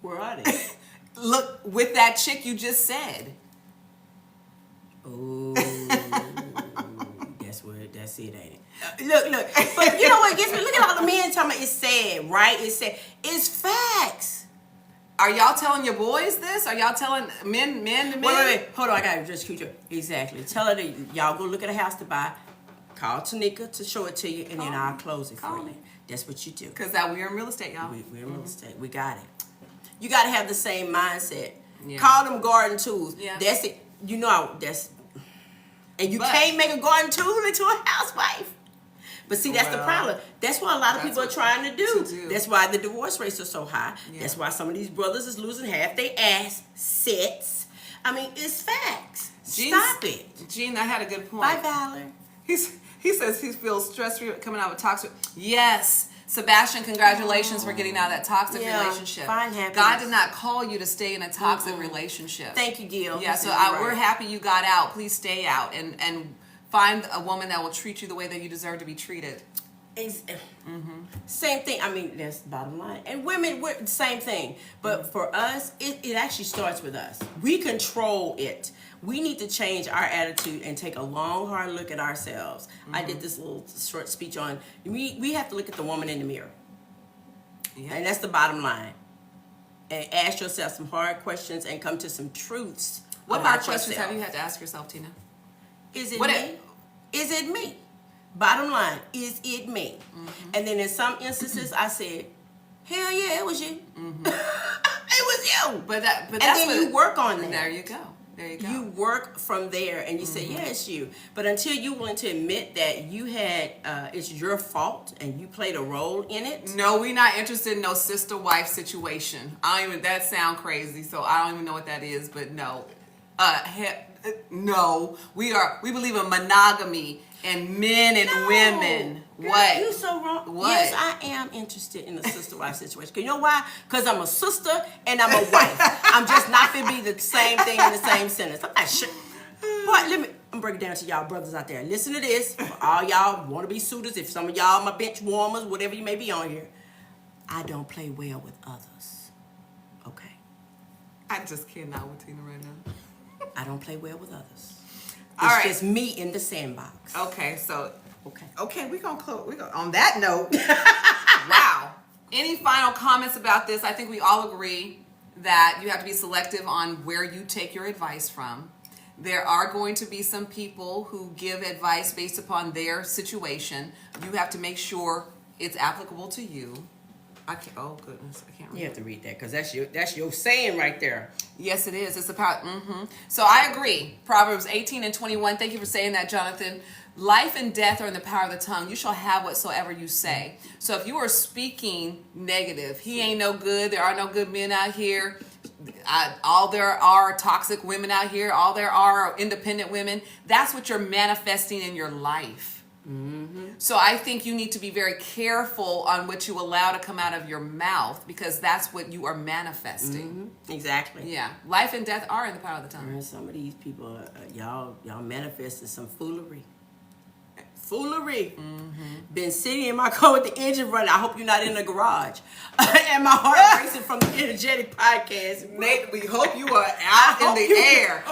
Where are they? Look, with that chick you just said. Oh, that's it, ain't it? Look. But you know what gets me? Look at all the men talking about it's sad, right? It's sad. It's facts. Are y'all telling your boys this? Are y'all telling men to men? Wait. Hold on, I got to just cue you. Exactly. Tell her that y'all go look at a house to buy. Call Tanika to show it to you, and then I'll close it for you. That's what you do. Because we're in real estate, y'all. We're in real estate. We got it. You got to have the same mindset. Yeah. Call them garden tools. Yeah. That's it. You know, and you can't make a garden tool into a housewife. But see, that's the problem. That's what a lot of people are trying to do. That's why the divorce rates are so high. Yeah. That's why some of these brothers is losing half their assets. I mean, it's facts. Stop it. Gene, I had a good point. Bye, Valor. He says he feels stress-free coming out of toxic. Yes. Sebastian, congratulations for getting out of that toxic relationship. Find happiness. God did not call you to stay in a toxic relationship. Thank you, Gil. Yeah, so we're happy you got out. Please stay out and find a woman that will treat you the way that you deserve to be treated. Same thing. I mean, that's the bottom line. And women, we're same thing. But for us, it actually starts with us. We control it. We need to change our attitude and take a long, hard look at ourselves. I did this little short speech on, we have to look at the woman in the mirror. Yeah. And that's the bottom line. And ask yourself some hard questions and come to some truths. What hard questions have you had to ask yourself, Tina? Is it me? Is it me? Bottom line, is it me? And then in some instances, I said, hell yeah, it was you. It was you. But that's then you work on that. There you go. You work from there and you say, yeah, it's you. But until you want to admit that you had, it's your fault and you played a role in it. No, we're not interested in no sister-wife situation. That sound crazy, so I don't even know what that is, but no. No, we believe in monogamy and men and women. Girl, what? You so wrong. What? Yes, I am interested in the sister-wife situation. You know why? Because I'm a sister and I'm a wife. I'm just not going to be the same thing in the same sentence. I'm not sure. Boy, I'm breaking it down to y'all brothers out there. Listen to this. For all y'all want to be suitors, if some of y'all my bench warmers, whatever you may be on here, I don't play well with others. Okay? I just cannot with Tina right now. I don't play well with others. All right. It's just me in the sandbox. Okay, so we're gonna close. On that note, wow. Any final comments about this? I think we all agree that you have to be selective on where you take your advice from. There are going to be some people who give advice based upon their situation. You have to make sure it's applicable to you. I can't. Oh goodness, I can't read. You have to read that because that's your saying right there. Yes, it is. It's about. So I agree. Proverbs 18:21. Thank you for saying that, Jonathan. Life and death are in the power of the tongue. You shall have whatsoever you say. So if you are speaking negative, he ain't no good. There are no good men out here. All there are toxic women out here. All there are independent women. That's what you're manifesting in your life. So I think you need to be very careful on what you allow to come out of your mouth, because that's what you are manifesting. Exactly. Yeah. Life and death are in the power of the tongue. Some of these people, y'all manifesting some foolery. Been sitting in my car with the engine running. I hope you're not in the garage. And my heart racing from the Energetic Podcast. Nate, we hope you are out in the air.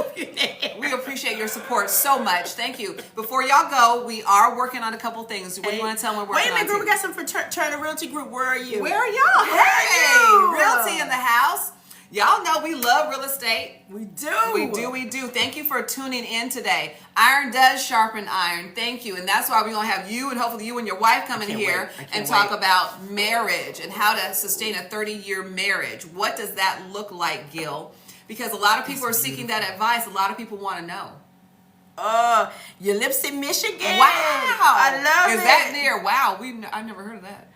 We appreciate your support so much. Thank you. Before y'all go, we are working on a couple things. What do you want to tell them we're working on? Wait a minute, girl. We got some for Turner Realty Group. Where are you? Where are y'all? Hey, Realty in the house. Y'all know we love real estate. We do. We do. Thank you for tuning in today. Iron does sharpen iron. Thank you. And that's why we're going to have you and hopefully you and your wife come in here and talk about marriage and how to sustain a 30-year marriage. What does that look like, Gil? Because a lot of people are seeking that advice. A lot of people want to know. Your lips in Michigan. Wow. I love it. Is that near? Wow. I've never heard of that.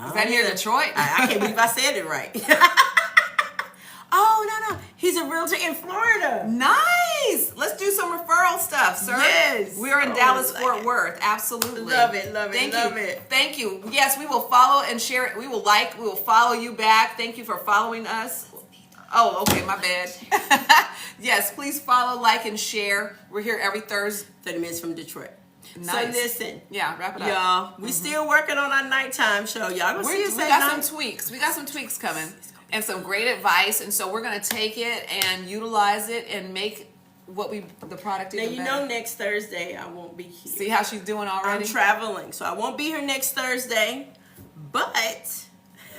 Is that near Detroit? I can't believe I said it right. Oh, no. He's a realtor in Florida. Nice. Let's do some referral stuff, sir. Yes. We are in Dallas, Fort Worth. Absolutely. Love it. Thank you. Yes, we will follow and share it. We will follow you back. Thank you for following us. Oh, okay, my bad. Yes, please follow, like, and share. We're here every Thursday. 30 minutes from Detroit. Nice. So listen. Yeah, wrap it up. Y'all, we still working on our nighttime show. Y'all gonna see us We got some tweaks. We got some tweaks coming. And some great advice, and so we're gonna take it and utilize it and make the product even better. Now you know next Thursday I won't be here. See how she's doing already? I'm traveling, so I won't be here next Thursday. But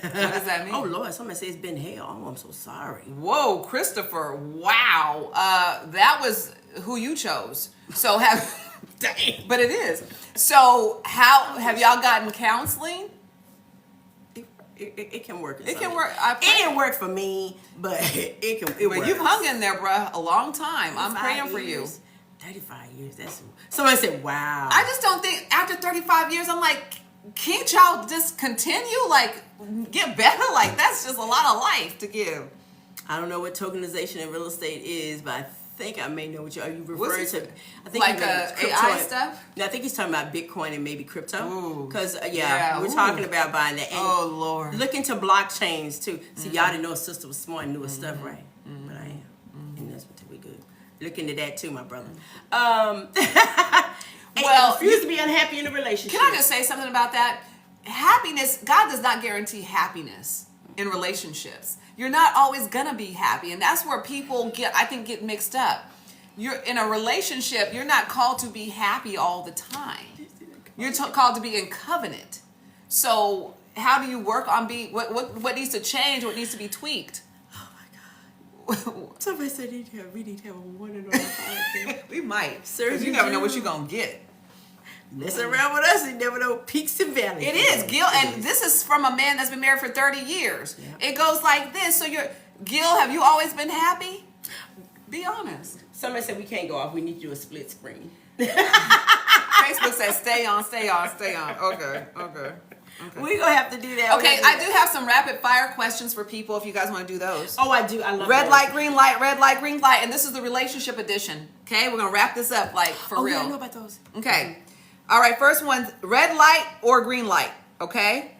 what does that mean? Oh Lord, somebody says it's been hell. Oh, I'm so sorry. Whoa, Christopher! Wow, that was who you chose. So Dang. But it is. So how have y'all gotten counseling? It can work. It can work. It didn't work for me, but it can. It works. You've hung in there, bruh, a long time. I'm praying for you. 35 years. That's somebody said, "Wow." I just don't think after 35 years, I'm like, can't y'all just continue? Like, get better? Like, that's just a lot of life to give. I don't know what tokenization in real estate is, but I think I may know what are you referring to? I think like AI stuff? No, I think he's talking about Bitcoin and maybe crypto. Because yeah, we're talking about buying that. And Lord, look into blockchains too. See, y'all didn't know sister was smart and knew her stuff, right? But I am, and that's what we good. Look into that too, my brother. Well, refuse to be unhappy in a relationship. Can I just say something about that? Happiness. God does not guarantee happiness in relationships. You're not always gonna be happy, and that's where people get mixed up. You're in a relationship. You're not called to be happy all the time. You're called to be in covenant. So how do you work on what needs to change? What needs to be tweaked? Oh my God! Somebody said we need to have a one and only podcast. We might, because you never know what you're gonna get. Mess around with us, you never know peaks and valleys. It is, Gil, and this is from a man that's been married for 30 years. Yeah. It goes like this. So Gil, have you always been happy? Be honest. Somebody said we can't go off. We need to do a split screen. Facebook says stay on. Okay. We're going to have to do that. Okay, I do have some rapid fire questions for people if you guys want to do those. Oh, I do. I love red light, green light, red light, green light. And this is the relationship edition. Okay, we're going to wrap this up for real. Yeah, I know about those. Okay. All right, first one, red light or green light, okay?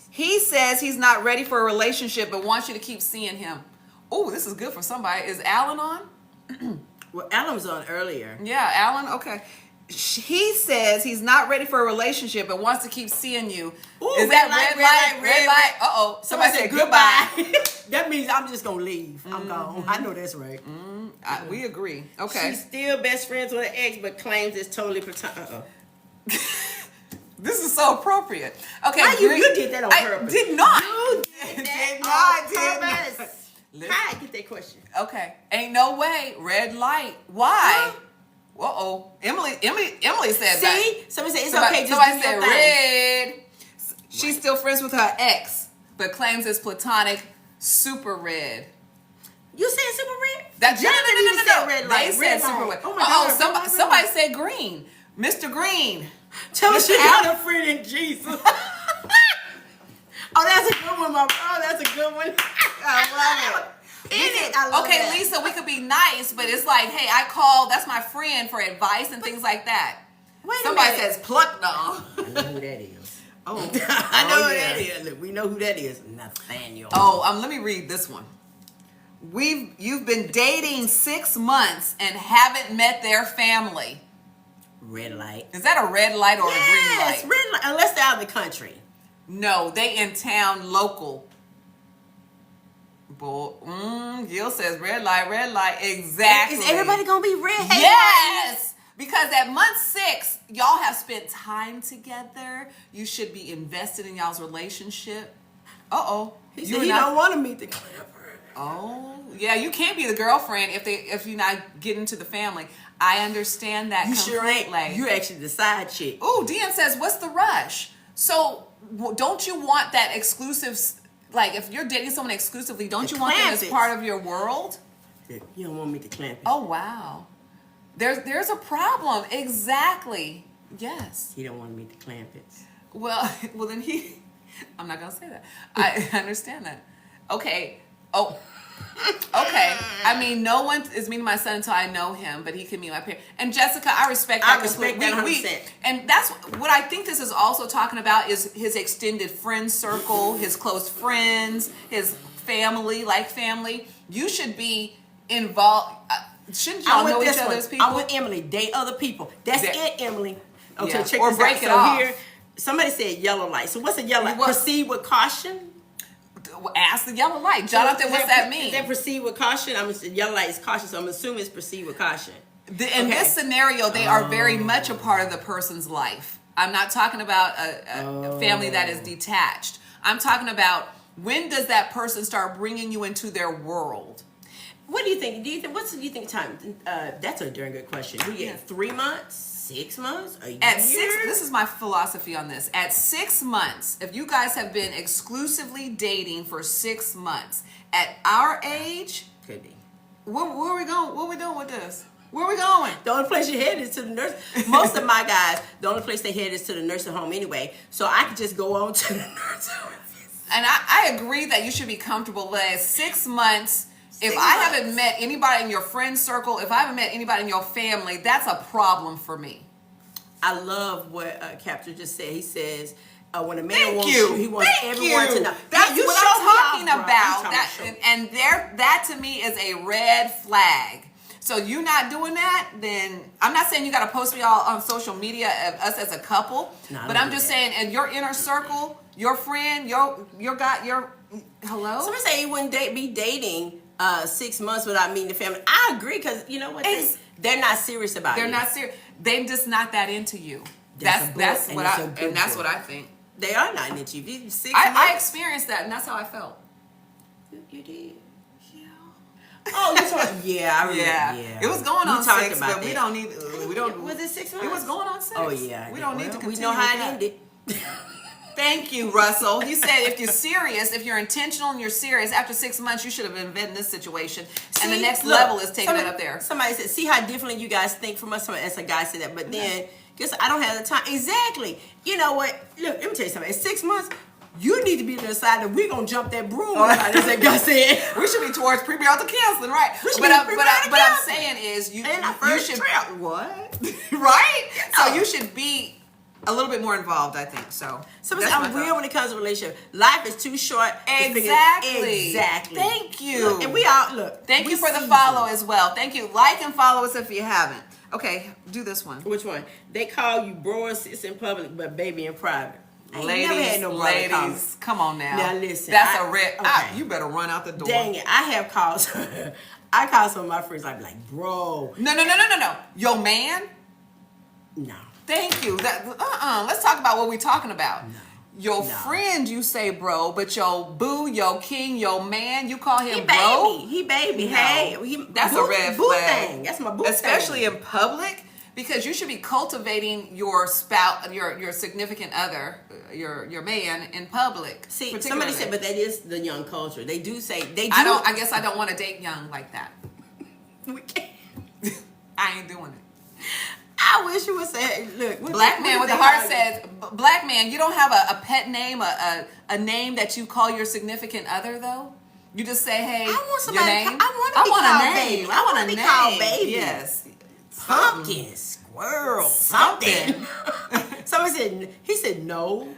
He says he's not ready for a relationship but wants you to keep seeing him. Oh, this is good for somebody. Is Alan on? Well, Alan was on earlier. Yeah, Alan, okay. He says he's not ready for a relationship but wants to keep seeing you. Ooh, is that red light? Uh-oh. Somebody said goodbye. That means I'm just going to leave. I'm gone. I know that's right. We agree. Okay. She's still best friends with her ex but claims it's totally platonic. Uh-oh. This is so appropriate. Okay, why you did that on purpose? I did not. You did that on purpose. Hi, get that question. Okay, ain't no way. Red light. Why? Uh-oh. Emily said that. See? Somebody said it's okay. Just somebody do said your thing. red. She's still friends with her ex. but claims it's platonic. Super red. You said super red? No. Red light. They said super red. Oh my God. Somebody said green. Mr. Green. Tell us you got a friend in Jesus. Oh, that's a good one, that's a good one. I love it. Okay, that. Lisa, we could be nice, but it's like, hey, I called, that's my friend for advice and things like that. Somebody says pluck no. I know who that is. Oh, I know who that is. Look, we know who that is. Nathaniel. Oh, let me read this one. You've been dating 6 months and haven't met their family. Red light. Is that a red light or a green light? Yes, red light. Unless they're out of the country. No, they in town local. Gil says red light. Exactly. Is everybody gonna be red? Yes. Because at month 6, y'all have spent time together. You should be invested in y'all's relationship. He said he don't want to meet the clamper. Oh, yeah, you can't be the girlfriend if you're not getting to the family. I understand that completely. Sure ain't. You're actually the side chick. Oh, Dean says, what's the rush? So don't you want that exclusive, like if you're dating someone exclusively, don't you want them as part of your world? You don't want me to clamp it. Oh, wow. There's a problem. Exactly. Yes. He don't want me to clamp it. Well then I'm not going to say that. I understand that. Okay. Oh, okay. I mean, no one is meeting my son until I know him, but he can meet my parents. And Jessica, I respect that. I respect that 100%. And that's what I think this is also talking about is his extended friend circle, his close friends, his family, like family. You should be involved. Shouldn't y'all know each other's people? I'm with Emily. Date other people. That's it, Emily. Okay, yeah. check or this break out. it So off. here, somebody said yellow light. So what's a yellow light? Proceed with caution? Ask the yellow light. Jonathan, what's that mean? Is that proceed with caution? Yellow light is caution, so I'm assuming it's proceed with caution. In this scenario, they are very much a part of the person's life. I'm not talking about a family that is detached. I'm talking about when does that person start bringing you into their world? What do you think? What do you think time? That's a darn good question. We get 3 months, 6 months, a year? At 6, this is my philosophy on this. At 6 months, if you guys have been exclusively dating for 6 months, at our age, could be. Where are we going? What are we doing with this? Where are we going? The only place you head is to the nurse. Most of my guys, the only place they head is to the nursing home anyway. So I could just go on to the nursing home. And I agree that you should be comfortable. But at 6 months, if I haven't met anybody in your friend circle, if I haven't met anybody in your family, that's a problem for me. I love what Captain just said. He says, when a man wants you, he wants everyone to know. That's what I'm talking about. And that to me is a red flag. So you not doing that, then I'm not saying you got to post me all on social media of us as a couple, but I'm just saying in your inner circle, your friend, your hello. Somebody say you wouldn't be dating 6 months without meeting the family. I agree because you know what? They're not serious about it. They're not serious. They're just not that into you. That's what I think. They are not into you. 6 months. I experienced that, and that's how I felt. You did. Oh, you talking? Yeah, I remember. Yeah. It was going on 6, but we don't need. We don't. Was it 6 months? It was going on 6. Oh yeah. We don't need to continue. We know how it ended. Thank you, Russell. He said if you're serious, if you're intentional and you're serious, after 6 months, you should have been in this situation. And the next level is taking it up there. Somebody said, see how differently you guys think from us. As a guy said that, but then guess I don't have the time. Exactly. You know what? Look, let me tell you something. At 6 months, you need to be to the side that we're gonna jump that broom. As that guy said, we should be towards premarital counseling, right? But I'm saying is you should what right? So you should be a little bit more involved, I think. So I'm real when it comes to relationship. Life is too short. Exactly. Thank you. Look, and we all look. Thank you for the follow as well. Thank you. Like and follow us if you haven't. Okay, do this one. Which one? They call you bro or sis in public, but baby in private. Ladies, come on now. Now listen. That's a red. Okay. You better run out the door. Dang it. I have calls. I call some of my friends. I be like, bro. No. Your man? No. Thank you. Let's talk about what we're talking about. No. Your friend, you say bro, but your boo, your king, your man, you call him bro? He baby. No. Hey. That's a red flag. Thing. That's my boo Especially thing. in public. Because you should be cultivating your spouse, your significant other, your man in public. See, somebody said, but that is the young culture. They do say they do. I guess I don't want to date young like that. We can't. I ain't doing it. I wish you would say, look. Black man with the heart says, black man, you don't have a pet name, a name that you call your significant other though. You just say, hey, I want somebody. your name. I want a name. I want a name. Called baby. Yes. Pumpkin, squirrel, something. Somebody said, he said no.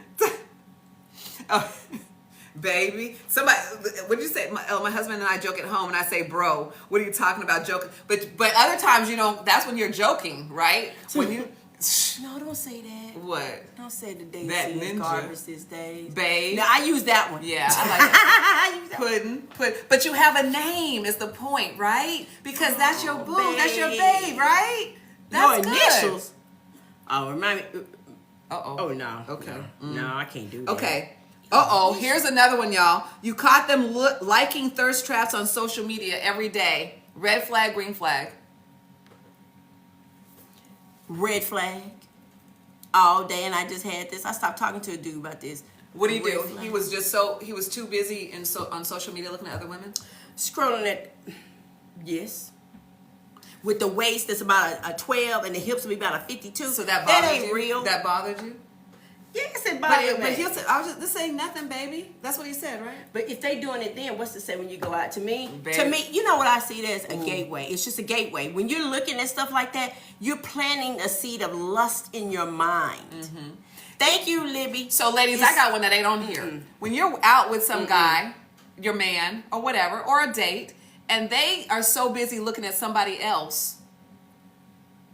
Baby. Somebody, what did you say? My husband and I joke at home and I say, bro, what are you talking about joking? But other times, that's when you're joking, right? When you... No, don't say that. What? Don't say the days that in garbage these days. Babe. No, I use that one. Yeah, I like that. I use that but you have a name is the point, right? Because that's your boo. Babe. That's your babe, right? That's your initials. Oh, remind me. Uh-oh. Oh, no. Okay. No, I can't do that. Okay. Uh-oh. Here's another one, y'all. You caught them liking thirst traps on social media every day. Red flag, green flag. Red flag. All day, and I just had this. I stopped talking to a dude about this. What do you do? Flag. He was too busy on social media looking at other women? Scrolling at, yes. With the waist that's about a 12 and the hips will be about a 52. So that ain't real. That bothered you? Yes, it bothered me. But he'll say, this ain't nothing, baby. That's what he said, right? But if they doing it then, what's to say when you go out? To me, baby. You know what I see it as? A gateway. It's just a gateway. When you're looking at stuff like that, you're planting a seed of lust in your mind. Mm-hmm. Thank you, Libby. So, ladies, I got one that ain't on here. When you're out with some guy, your man, or whatever, or a date, and they are so busy looking at somebody else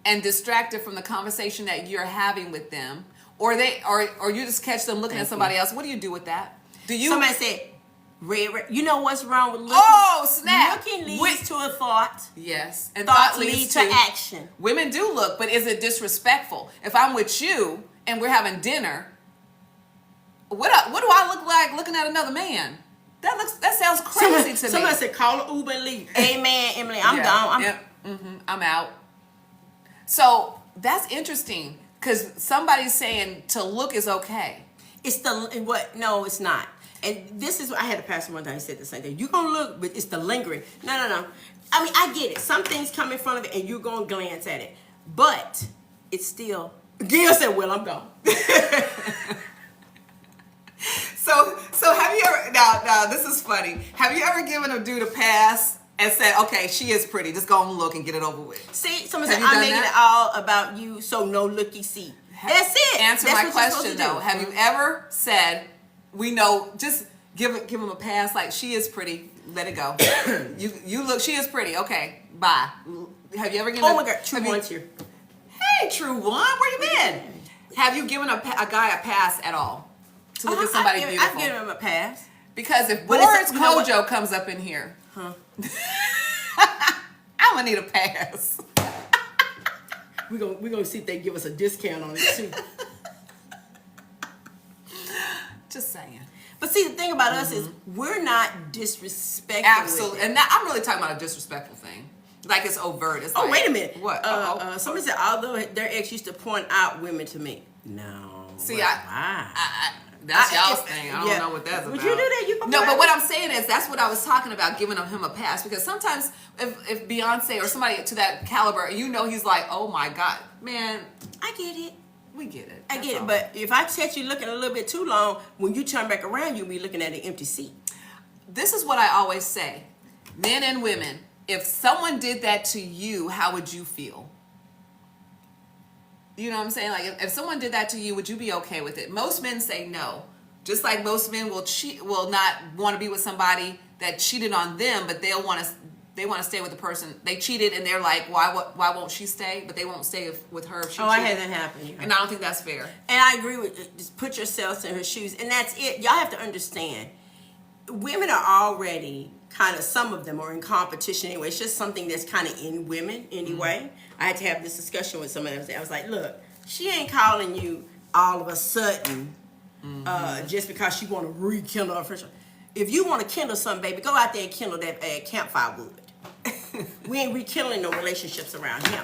and distracted from the conversation that you're having with them, or you just catch them looking at somebody else. What do you do with that? Somebody said, red. You know what's wrong with looking? Oh, snap. Looking leads to a thought. Yes. And thought leads to action. Women do look, but is it disrespectful? If I'm with you and we're having dinner, what do I look like looking at another man? That sounds crazy to me. Somebody said, call an Uber and leave. Amen, Emily. I'm gone. I'm out. So that's interesting. Because somebody's saying to look is okay. No, it's not. And this is what I had a pastor one time. He said the same thing. You're going to look, but it's the lingering. No. I mean, I get it. Some things come in front of it and you're going to glance at it. But it's still... Gil said, well, I'm gone. So have you ever... Now, this is funny. Have you ever given a dude a pass and said, okay, she is pretty. Just go and look and get it over with? See, someone said, I'm making it all about you, so no looky see. That's it. Answer my question, though. Have you ever said, we know, just give him a pass, like, she is pretty, let it go. you look, she is pretty, okay, bye. Have you ever given my God, True One's here. Hey, True One, where you been? Have you given a guy a pass at all? To look at somebody beautiful? I've given him a pass. Because if Boris Kojo comes up in here, I'm gonna need a pass. We're gonna see if they give us a discount on it too. Just saying. But see, the thing about us is we're not disrespectful. Absolutely, and I'm really talking about a disrespectful thing. Like it's overt. It's wait a minute. What? Somebody said although their ex used to point out women to me. No. See, that's y'all's thing. I don't know what that's about. Would you do that? No, but what I'm saying is that's what I was talking about, giving him a pass. Because sometimes if Beyonce or somebody to that caliber, he's like, oh my God, man. I get it. We get it. I get it. But if I catch you looking a little bit too long, when you turn back around, you'll be looking at an empty seat. This is what I always say. Men and women, if someone did that to you, how would you feel? You know what I'm saying? Like, if someone did that to you, would you be okay with it? Most men say no. Just like most men will not want to be with somebody that cheated on them, but they want to stay with the person. They cheated, and they're like, why won't she stay? But they won't stay with her if she cheated. I had that happen. Yeah. And I don't think that's fair. And I agree with it. Just put yourselves in her shoes. And that's it. Y'all have to understand, women are already kind of, some of them are in competition anyway. It's just something that's kind of in women anyway. I had to have this discussion with some of them. I was like, look, she ain't calling you all of a sudden just because she want to rekindle her friendship. If you want to kindle something, baby, go out there and kindle that campfire wood. We ain't rekindling no relationships around him.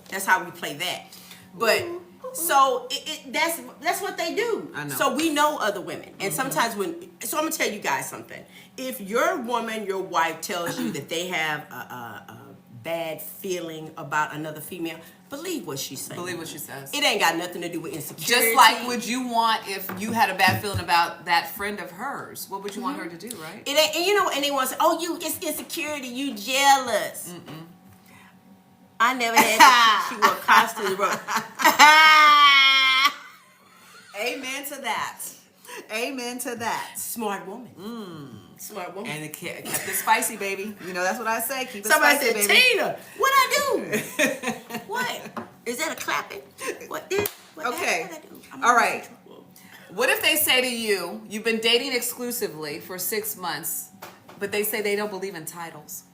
That's how we play that. But so that's what they do. I know. So we know other women, and sometimes so I'm gonna tell you guys something. If your woman, your wife, tells you that they have a bad feeling about another female, believe what she's saying. Believe what she says. It ain't got nothing to do with insecurity. Just like would you want if you had a bad feeling about that friend of hers? What would you want her to do, right? It ain't, and you know, and they want to say, "Oh, it's insecurity. You jealous." I never had that. She wore constantly wrote. Amen to that. Amen to that. Smart woman. Smart woman. And it kept it spicy, baby. You know, that's what I say. Keep it Somebody spicy, said, baby. Tina, what I do? What? Is that a clapping? What Okay. I do? All right. What if they say to you, you've been dating exclusively for 6 months, but they say they don't believe in titles?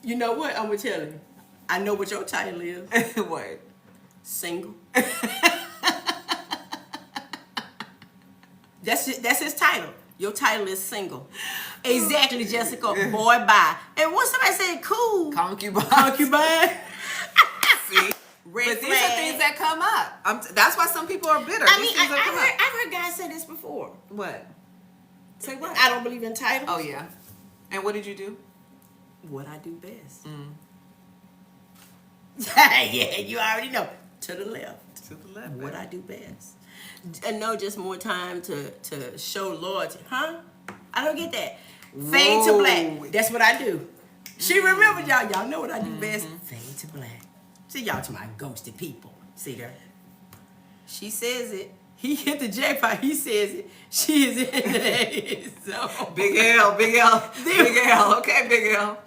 You know what? I'm going to tell you. I know what your title is. What? Single. That's his title. Your title is single. Exactly, Jessica. Boy, bye. And once somebody said cool. Concubine. See? Red But these are things that come up. That's why some people are bitter. I mean, I've heard guys say this before. What? Say what? I don't believe in titles. Oh, yeah. And what did you do? What I do best. Yeah, you already know. To the left. To the left. What I do best. And no, just more time to show loyalty. Huh? I don't get that. Fade to black. That's what I do. She remembered y'all. Y'all know what I do best. Fade to black. See, y'all to my ghosted people. See there? She says it. He hit the jackpot. He says it. She is in there. So. Big L. Big L. Okay, Big L.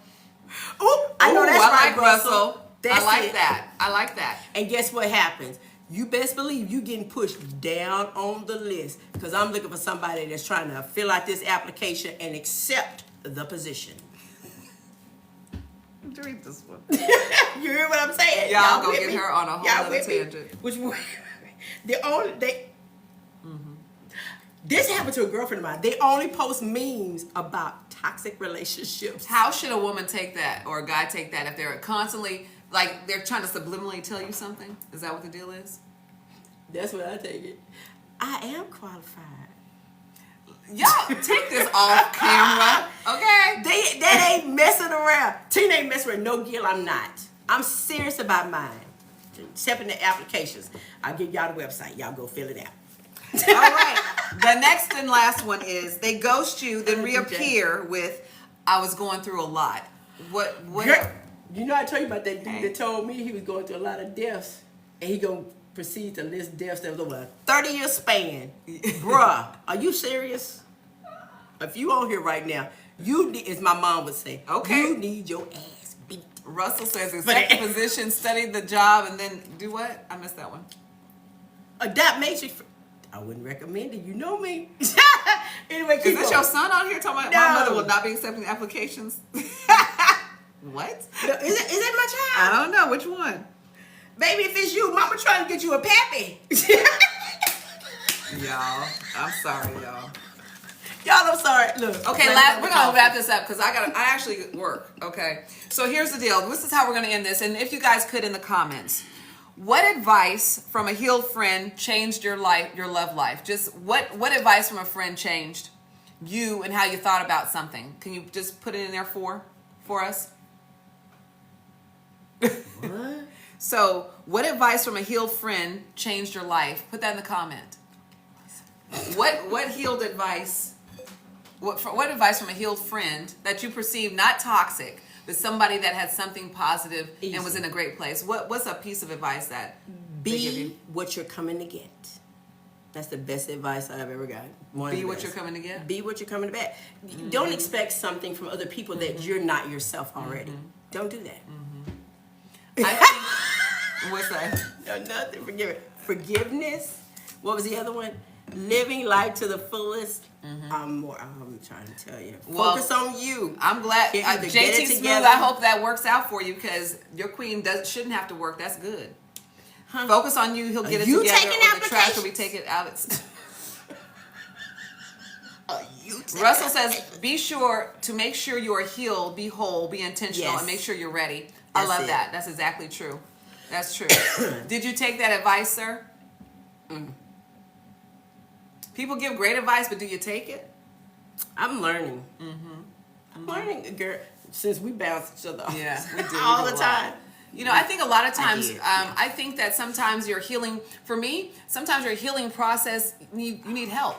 Ooh, I know that's right, Russell. I like that. I like that. And guess what happens? You best believe you getting pushed down on the list because I'm looking for somebody that's trying to fill out this application and accept the position. Read this one. You hear what I'm saying? Y'all go get her on a whole other tangent. Which one? This happened to a girlfriend of mine. They only post memes about toxic relationships. How should a woman take that or a guy take that if they're constantly like they're trying to subliminally tell you something? Is that what the deal is? That's what I take it. I am qualified. Y'all take this off camera, okay? That ain't messing around. Tina ain't messing with no girl. I'm not. I'm serious about mine. Except in the applications. I'll give y'all the website. Y'all go fill it out. All right. The next and last one is they ghost you, then reappear with, I was going through a lot. What? You know I told you about that dude that told me he was going through a lot of deaths, and he gonna proceed to list deaths that was over a 30-year span. Bruh, are you serious? If you on here right now, you need, as my mom would say, you need your ass beat. Russell says accept the position, study the job, and then do what? I missed that one. Adopt matrix. I wouldn't recommend it. You know me. Anyway, keep Is this going. your son on here talking about my mother will not be accepting applications? What? No, is that my child? I don't know. Which one? Baby, if it's you, mama trying to get you a pappy. Y'all, I'm sorry, y'all. Y'all, I'm sorry. Look. Okay, we're gonna wrap this up because I actually work. Okay, so here's the deal. This is how we're gonna end this. And if you guys could in the comments, what advice from a healed friend changed your life, your love life? Just what advice from a friend changed you and how you thought about something? Can you just put it in there for us? What? So, what advice from a healed friend changed your life? Put that in the comment. What healed advice? What advice from a healed friend that you perceive not toxic, but somebody that had something positive and was in a great place? What's a piece of advice that they give you? Be what you're coming to get. That's the best advice I've ever got. Be what you're coming to get. Be what you're coming to get. Don't expect something from other people that you're not yourself already. Don't do that. I think, what's that? No, nothing. Forgiveness. What was the other one? Living life to the fullest. I'm trying to tell you. Focus on you. I'm glad. JT Smooth, I hope that works out for you because your queen shouldn't have to work. That's good. Huh. Focus on you. He'll get it together or the trash will be taken out. Russell says, be sure to make sure you are healed, be whole, be intentional, and make sure you're ready. I love that. That's exactly true. That's true. Did you take that advice, sir? People give great advice, but do you take it? I'm learning. I'm learning, girl, since we bounce each other off. Yeah, we do. all the time. You know, I think a lot of times, I think that sometimes your healing, for me, sometimes your healing process, you need help.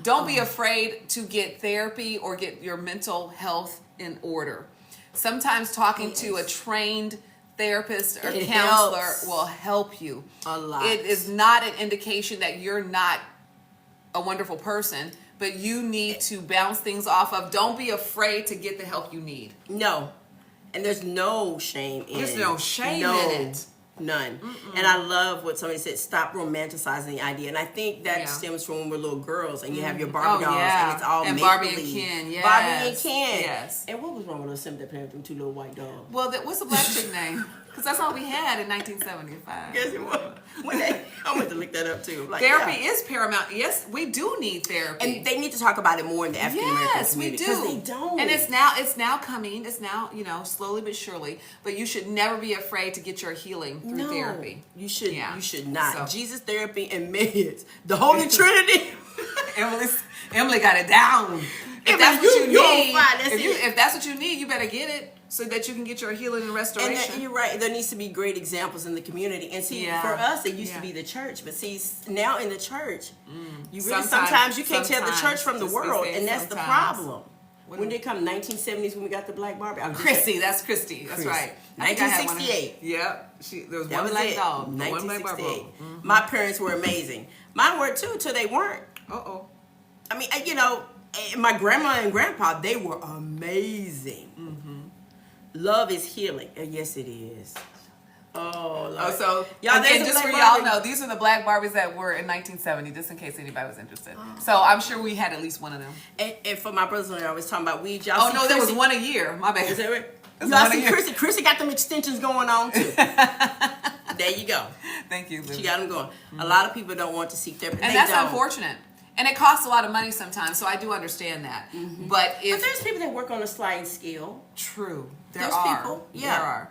Don't be afraid to get therapy or get your mental health in order. Sometimes talking to a trained therapist or counselor will help you a lot. It is not an indication that you're not a wonderful person, but you need to bounce things off of. Don't be afraid to get the help you need. No. And there's no shame in it. There's no shame in it. None. And I love what somebody said, stop romanticizing the idea. And I think that stems from when we're little girls and you have your Barbie dolls and it's all and Barbie and Ken. Yes. Barbie and Ken. Yes. And what was wrong with those Sims that played with them two little white dolls? Well, what's the black chick name? Because that's all we had in 1975. Guess it was. I went to look that up too. Like, therapy is paramount. Yes, we do need therapy. And they need to talk about it more in the African American community. Yes, we do. Because they don't. And it's now coming. It's now, slowly but surely. But you should never be afraid to get your healing through therapy. You should. Yeah. You should not. So. Jesus, therapy, and meds. The Holy Trinity. Emily got it down. If that's what you need, if that's what you need, you better get it so that you can get your healing and restoration. And you're right. There needs to be great examples in the community. And see, for us, it used to be the church. But see, now in the church, you really sometimes you can't tell the church from the world, and that's the problem. When they come 1970s when we got the black Barbie. Christy, that's Christy. That's right. 1968. Yep. There was one black dog. 1968. My parents were amazing. Mine were too, till they weren't. I mean, my grandma and grandpa, they were amazing. Love is healing. Yes, it is. Oh, Lord. So y'all, just for y'all know, these are the black Barbies that were in 1970, just in case anybody was interested. So I'm sure we had at least one of them. And for my brothers and I was talking about weed. Y'all see there was one a year. My bad. Is that right? Y'all see Chrissy got them extensions going on too. There you go. Thank you, Lou. She got them going. A lot of people don't want to seek therapy. And that's unfortunate. And it costs a lot of money sometimes, so I do understand that. But there's people that work on a sliding scale. True. There are. There are.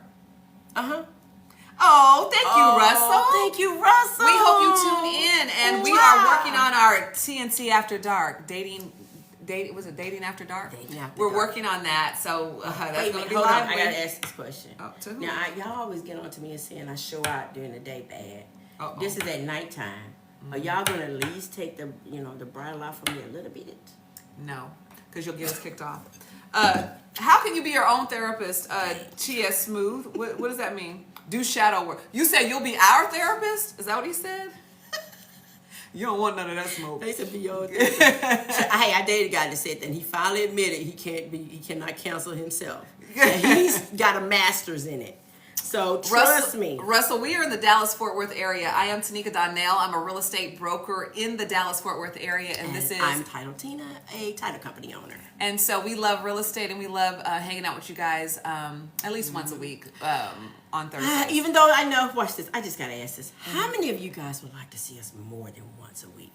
Oh, thank you, Russell. Thank you, Russell. We hope you tune in, and we are working on our T&T After Dark dating. Was it Dating After Dark? We're working on that, so that's going to be live. I gotta ask this question. To who? Now, y'all always get on to me and saying I show out during the day bad. This is at nighttime. Are y'all gonna at least take the the bridle off from me a little bit? No, because you'll get us kicked off. How can you be your own therapist? T.S. Smooth. What does that mean? Do shadow work. You said you'll be our therapist? Is that what he said? You don't want none of that smoke. They said be your therapist. Hey, I dated a guy that said that, and he finally admitted he cannot counsel himself. And he's got a master's in it. So trust me. Russell, we are in the Dallas-Fort Worth area. I am Tanika Donnell. I'm a real estate broker in the Dallas-Fort Worth area. And I'm Tina, a title company owner. And so we love real estate and we love hanging out with you guys at least once a week on Thursdays. Even though I know, watch this. I just got to ask this. How many of you guys would like to see us more than once a week?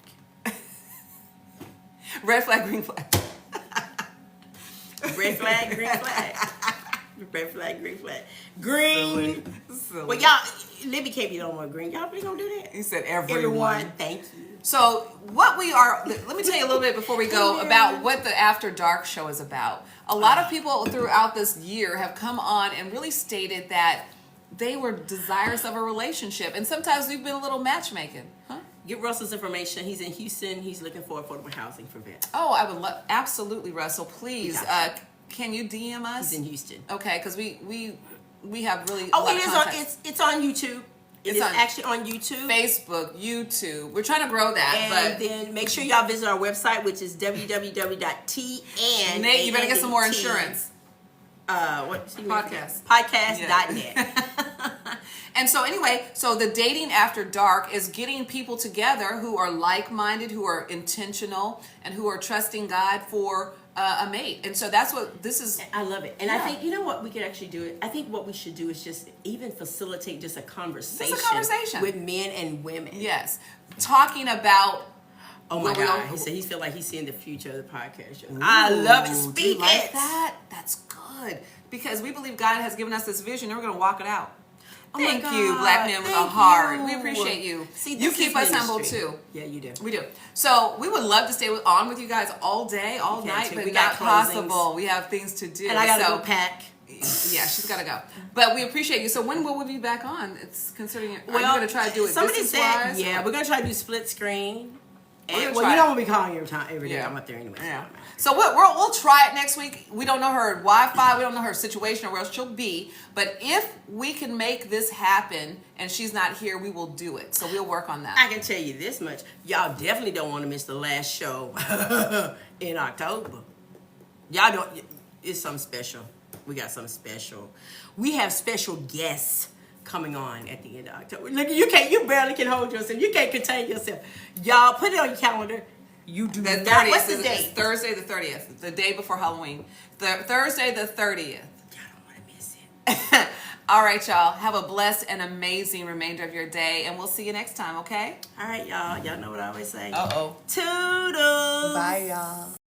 Red flag, green flag. Red flag, green flag. Red flag, green flag. Green. Silly. Well, y'all, Libby KB don't want green. Y'all really gonna do that? He said everyone. Thank you. So what we are, let me tell you a little bit before we go about what the After Dark show is about. A lot of people throughout this year have come on and really stated that they were desirous of a relationship. And sometimes we've been a little matchmaking. Get Russell's information. He's in Houston. He's looking for affordable housing for vets. Oh, I would love, absolutely, Russell. Please, can you DM us? He's in Houston. Okay, because we have really. It's on YouTube. It's actually on YouTube, Facebook, YouTube. We're trying to grow that, and then make sure y'all visit our website, which is www.t&. Nate, you better get some more insurance. Podcast.net. And so anyway, the Dating After Dark is getting people together who are like-minded, who are intentional, and who are trusting God for a mate. And so that's what this is. I love it. And I think, you know what we could actually do? I think what we should do is just even facilitate just a conversation. With men and women. Yes. Talking about. Oh my God. He said he feel like he's seeing the future of the podcast show. I love it. Speak like that? That's good. because we believe God has given us this vision and we're going to walk it out. Oh Thank you, Black men with a heart. We appreciate you. See, you keep us humble too. Yeah, you do. We do. So we would love to stay on with you guys all day, all night, but not possible. We have things to do. And I got to go pack. Yeah, she's got to go. But we appreciate you. So when will we be back on? It's considering it. Well, are you going to try to do it distance-wise? Yeah, we're going to try to do split screen. And, you don't want to be calling every day. I'm up there anyway. Yeah. So we'll try it next week. We don't know her Wi-Fi. We don't know her situation or where else she'll be. But if we can make this happen and she's not here, we will do it. So we'll work on that. I can tell you this much. Y'all definitely don't want to miss the last show in October. Y'all don't. It's something special. We got something special. We have special guests coming on at the end of October. Look, you barely can hold yourself. You can't contain yourself. Y'all put it on your calendar. You do the 30th. What's the date? Thursday the 30th, the day before Halloween. Thursday the 30th. Y'all don't want to miss it. All right, y'all. Have a blessed and amazing remainder of your day, and we'll see you next time, okay? All right, y'all. Y'all know what I always say. Uh-oh. Toodles. Bye, y'all.